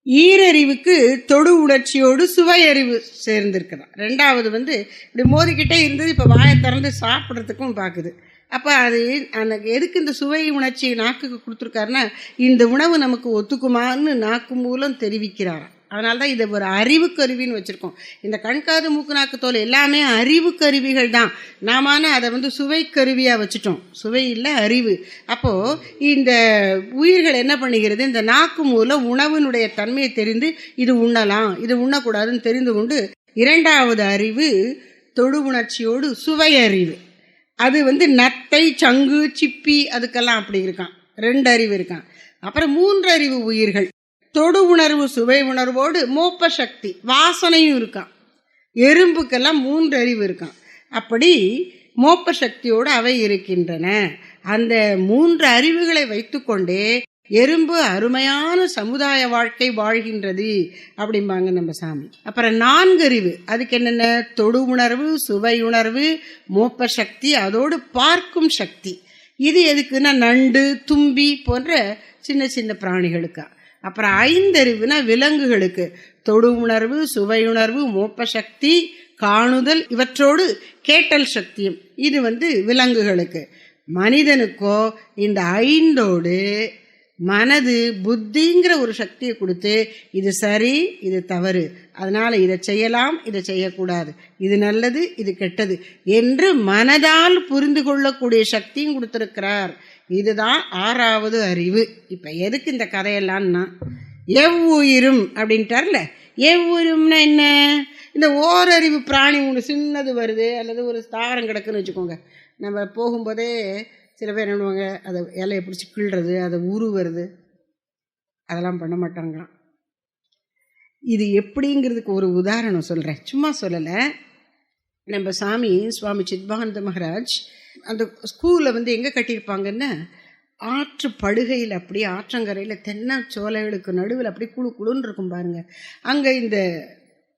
ஈரறிவுக்கு தொடு உணர்ச்சியோடு சுவையறிவு சேர்ந்திருக்கிறான். ரெண்டாவது இப்படி மோதிக்கிட்டே இருந்தது, இப்போ வாயை திறந்து சாப்பிட்றதுக்கும் பார்க்குது. அப்போ அது அந்த எதுக்கு இந்த சுவை உணர்ச்சியை நாக்குக்கு கொடுத்துருக்காருன்னா, இந்த உணவு நமக்கு ஒத்துக்குமான்னு நாக்கு மூலம் தெரிவிக்கிறாராம். அதனால தான் இதை ஒரு அறிவு கருவின்னு வச்சுருக்கோம். இந்த கண்காது மூக்கு நாக்கு தோல் எல்லாமே அறிவு கருவிகள் தான். நாம அதை சுவை கருவியாக வச்சுட்டோம். சுவை இல்லை, அறிவு. அப்போது இந்த உயிர்கள் என்ன பண்ணுகிறது, இந்த நாக்கு மூலம் உணவினுடைய தன்மையை தெரிந்து இது உண்ணலாம், இது உண்ணக்கூடாதுன்னு தெரிந்து கொண்டு, இரண்டாவது அறிவு தொடு உணர்ச்சியோடு சுவையறிவு. அது நத்தை, சங்கு, சிப்பி அதுக்கெல்லாம் அப்படி இருக்கான். 2 அறிவு இருக்கான். அப்புறம் 3 அறிவு உயிர்கள் தொடு உணர்வு சுவை உணர்வோடு மோப்ப சக்தி வாசனையும் இருக்கான். எறும்புக்கெல்லாம் 3 அறிவு இருக்கான். அப்படி மோப்ப சக்தியோடு அவை இருக்கின்றன. அந்த 3 அறிவுகளை வைத்துக்கொண்டே எறும்பு அருமையான சமுதாய வாழ்க்கை வாழ்கின்றது அப்படிம்பாங்க நம்ம சாமி. அப்புறம் 4 அறிவு, அதுக்கு என்னென்ன, தொடு உணர்வு, சுவை உணர்வு, மோப்ப சக்தி, அதோடு பார்க்கும் சக்தி. இது எதுக்குன்னா நண்டு, தும்பி போன்ற சின்ன சின்ன பிராணிகளுக்கா. அப்புறம் 5 அறிவுனா விலங்குகளுக்கு தொடு உணர்வு, சுவை உணர்வு, மோப்ப சக்தி, காணுதல், இவற்றோடு கேட்டல் சக்தியும். இது விலங்குகளுக்கு. மனிதனுக்கோ இந்த 5ஓடு மனது, புத்திங்கிற ஒரு சக்தியை கொடுத்து இது சரி, இது தவறு, அதனால் இதை செய்யலாம், இதை செய்யக்கூடாது, இது நல்லது, இது கெட்டது என்று மனதால் புரிந்து கொள்ளக்கூடிய சக்தியும் கொடுத்துருக்கிறார். இதுதான் 6வது அறிவு. இப்போ எதுக்கு இந்த கதையெல்லாம்னா, எவ்வுயிரும் அப்படின்ட்டார்ல. எவ்வுயிரும்னா என்ன, இந்த ஓரறிவு பிராணி ஒன்று சின்னது வருது, அல்லது ஒரு தாவரம் கிடக்குன்னு வச்சுக்கோங்க. நம்ம போகும்போதே சில பேர் என்னுவாங்க, அதை இலையை பிடிச்சி கிள்றது, அதை உருவுறது, அதெல்லாம் பண்ண மாட்டாங்களாம். இது எப்படிங்கிறதுக்கு ஒரு உதாரணம் சொல்கிறேன், சும்மா சொல்லலை. நம்ம சுவாமி சித்பானந்த மகாராஜ் அந்த ஸ்கூலில் எங்கே கட்டியிருப்பாங்கன்னா, ஆற்று படுகையில், அப்படியே ஆற்றங்கரையில் தென்னை சோலைகளுக்கு நடுவில் அப்படி குழு குழுன்னு இருக்கும் பாருங்கள். அங்கே இந்த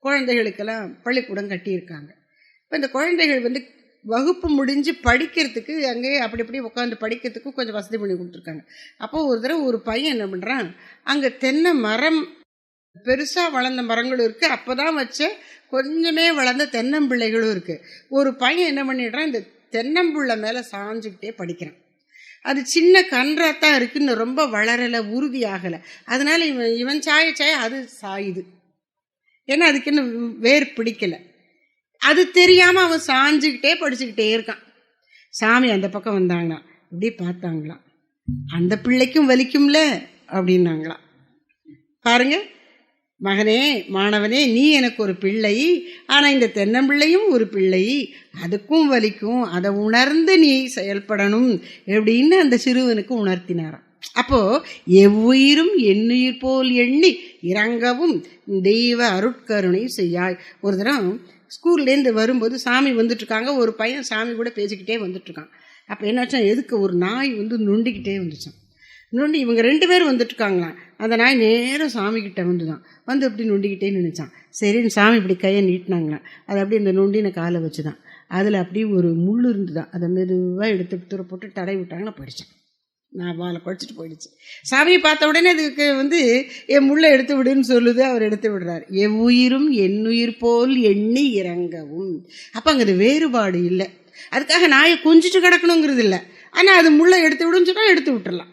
குழந்தைகளுக்கெல்லாம் பள்ளிக்கூடம் கட்டியிருக்காங்க. இப்போ இந்த குழந்தைகள் வகுப்பு முடிஞ்சு படிக்கிறதுக்கு அங்கே அப்படி அப்படி உட்காந்து படிக்கிறதுக்கு கொஞ்சம் வசதி பண்ணி கொடுத்துருக்காங்க. அப்போது ஒரு தடவை ஒரு பையன் என்ன பண்ணுறான், அங்கே தென்னை மரம் பெருசாக வளர்ந்த மரங்களும் இருக்குது, அப்போ தான் வச்ச கொஞ்சமே வளர்ந்த தென்னம்பிள்ளைகளும் இருக்குது. ஒரு பையன் என்ன பண்ணிடுறான், இந்த தென்னம்புள்ளை மேலே சாஞ்சுக்கிட்டே படிக்கிறான். அது சின்ன கன்றாத்தான் இருக்குன்னு, ரொம்ப வளரலை, உறுதியாகலை. அதனால இவன் சாய அது சாயுது. ஏன்னா அதுக்கு இன்னும் வேர் பிடிக்கலை. அது தெரியாமல் அவன் சாஞ்சுக்கிட்டே படிச்சுக்கிட்டே இருக்கான். சாமி அந்த பக்கம் வந்தாங்களாம், இப்படி பார்த்தாங்களாம், அந்த பிள்ளைக்கும் வலிக்கும்ல அப்படின்னாங்களாம். பாருங்க, மகனே, மாணவனே, நீ எனக்கு ஒரு பிள்ளை, ஆனால் இந்த தென்னம்பிள்ளையும் ஒரு பிள்ளை, அதுக்கும் வலிக்கும், அதை உணர்ந்து நீ செயல்படணும் அப்படின்னு அந்த சிறுவனுக்கு உணர்த்தினாராம். அப்போது எவ்வுயிரும் என்னுயிர் போல் எண்ணி இறங்கவும் தெய்வ அருட்கருணை செய்யாய். ஒரு தரம் ஸ்கூல்லேருந்து வரும்போது சாமி வந்துட்டுருக்காங்க, ஒரு பையன் சாமி கூட பேசிக்கிட்டே வந்துட்டுருக்கான். அப்போ என்னாச்சா, எதுக்கு ஒரு நாய் நொண்டிக்கிட்டே வந்துச்சான். நொண்டி இவங்க 2 பேரும் வந்துட்டுருக்காங்களாம். அந்த நாய் நேரம் சாமிக்கிட்ட வந்து அப்படி நொண்டிக்கிட்டே நினைச்சான். சரின்னு சாமி இப்படி கையை நீட்டினாங்களாம். அது அப்படி இந்த நொண்டின காலை வச்சு தான், அதில் அப்படியே ஒரு முள் இருந்துதான், அதை மெதுவாக எடுத்து தூர போட்டு தடை விட்டாங்கன்னா போயிடுச்சான். நான் வாழை படிச்சுட்டு போயிடுச்சு. சாமியை பார்த்த உடனே அதுக்கு என் முள்ளை எடுத்து விடுன்னு சொல்லுது. அவர் எடுத்து விடுறார். எவ்வுயிரும் என்னுயிர் போல் எண்ணி இறங்கவும். அப்போ அங்கே அது வேறுபாடு இல்லை. அதுக்காக நாயை கொஞ்சிட்டு கிடக்கணுங்கிறது இல்லை. ஆனால் அது முள்ளை எடுத்து விடுன்னு சொன்னால் எடுத்து விட்டுறலாம்.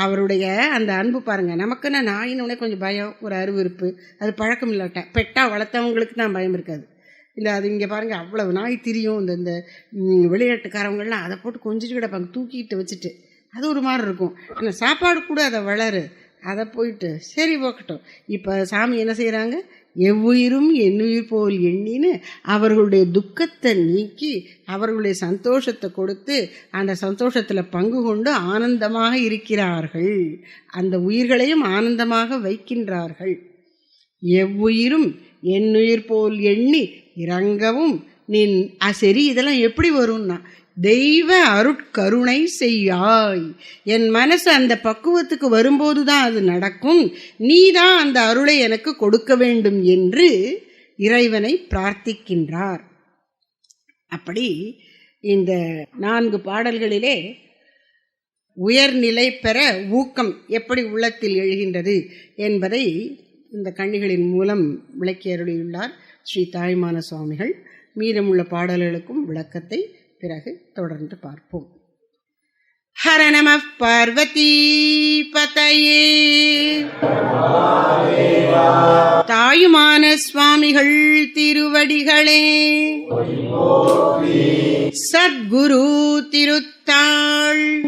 அவருடைய அந்த அன்பு பாருங்கள். நமக்குன்னா நாயினோடனே கொஞ்சம் பயம், ஒரு அருவருப்பு, அது பழக்கம் இல்லாட்டா. பெட்டா வளர்த்தவங்களுக்கு தான் பயம் இருக்காது. இல்லை, அது இங்கே பாருங்கள், அவ்வளவு நாய் திரியும். இந்த விளையாட்டுக்காரவங்கள்லாம் அதை போட்டு கொஞ்சிட்டு கிடப்பாங்க, தூக்கிட்டு வச்சுட்டு. அது ஒரு மாதிரி இருக்கும். ஆனால் சாப்பாடு கூட அதை வளரு, அதை போயிட்டு சரி போக்கட்டும். இப்போ சாமி என்ன செய்கிறாங்க, எவ்வுயிரும் என்னுயிர் போல் எண்ணின்னு அவர்களுடைய துக்கத்தை நீக்கி அவர்களுடைய சந்தோஷத்தை கொடுத்து அந்த சந்தோஷத்தில் பங்கு கொண்டு ஆனந்தமாக இருக்கிறார்கள். அந்த உயிர்களையும் ஆனந்தமாக வைக்கின்றார்கள். எவ்வுயிரும் என்னுயிர் போல் எண்ணி இறங்கவும் நின். சரி, இதெல்லாம் எப்படி வரும்னா, தெய்வ அருட்கருணை செய்யாய். என் மனசு அந்த பக்குவத்துக்கு வரும்போது தான் அது நடக்கும். நீ தான் அந்த அருளை எனக்கு கொடுக்க வேண்டும் என்று இறைவனை பிரார்த்திக்கின்றார். அப்படி இந்த 4 பாடல்களிலே உயர்நிலை பெற ஊக்கம் எப்படி உள்ளத்தில் எழுகின்றது என்பதை இந்த கண்ணிகளின் மூலம் விளக்கி அருளியுள்ளார் ஸ்ரீ தாயுமான சுவாமிகள். மீதமுள்ள பாடல்களுக்கும் விளக்கத்தை பிறகு தொடர்ந்து பார்ப்போம். ஹர நம பார்வதி பதயே. தாயுமான சுவாமிகள் திருவடிகளே சத்குரு திருத்தாள்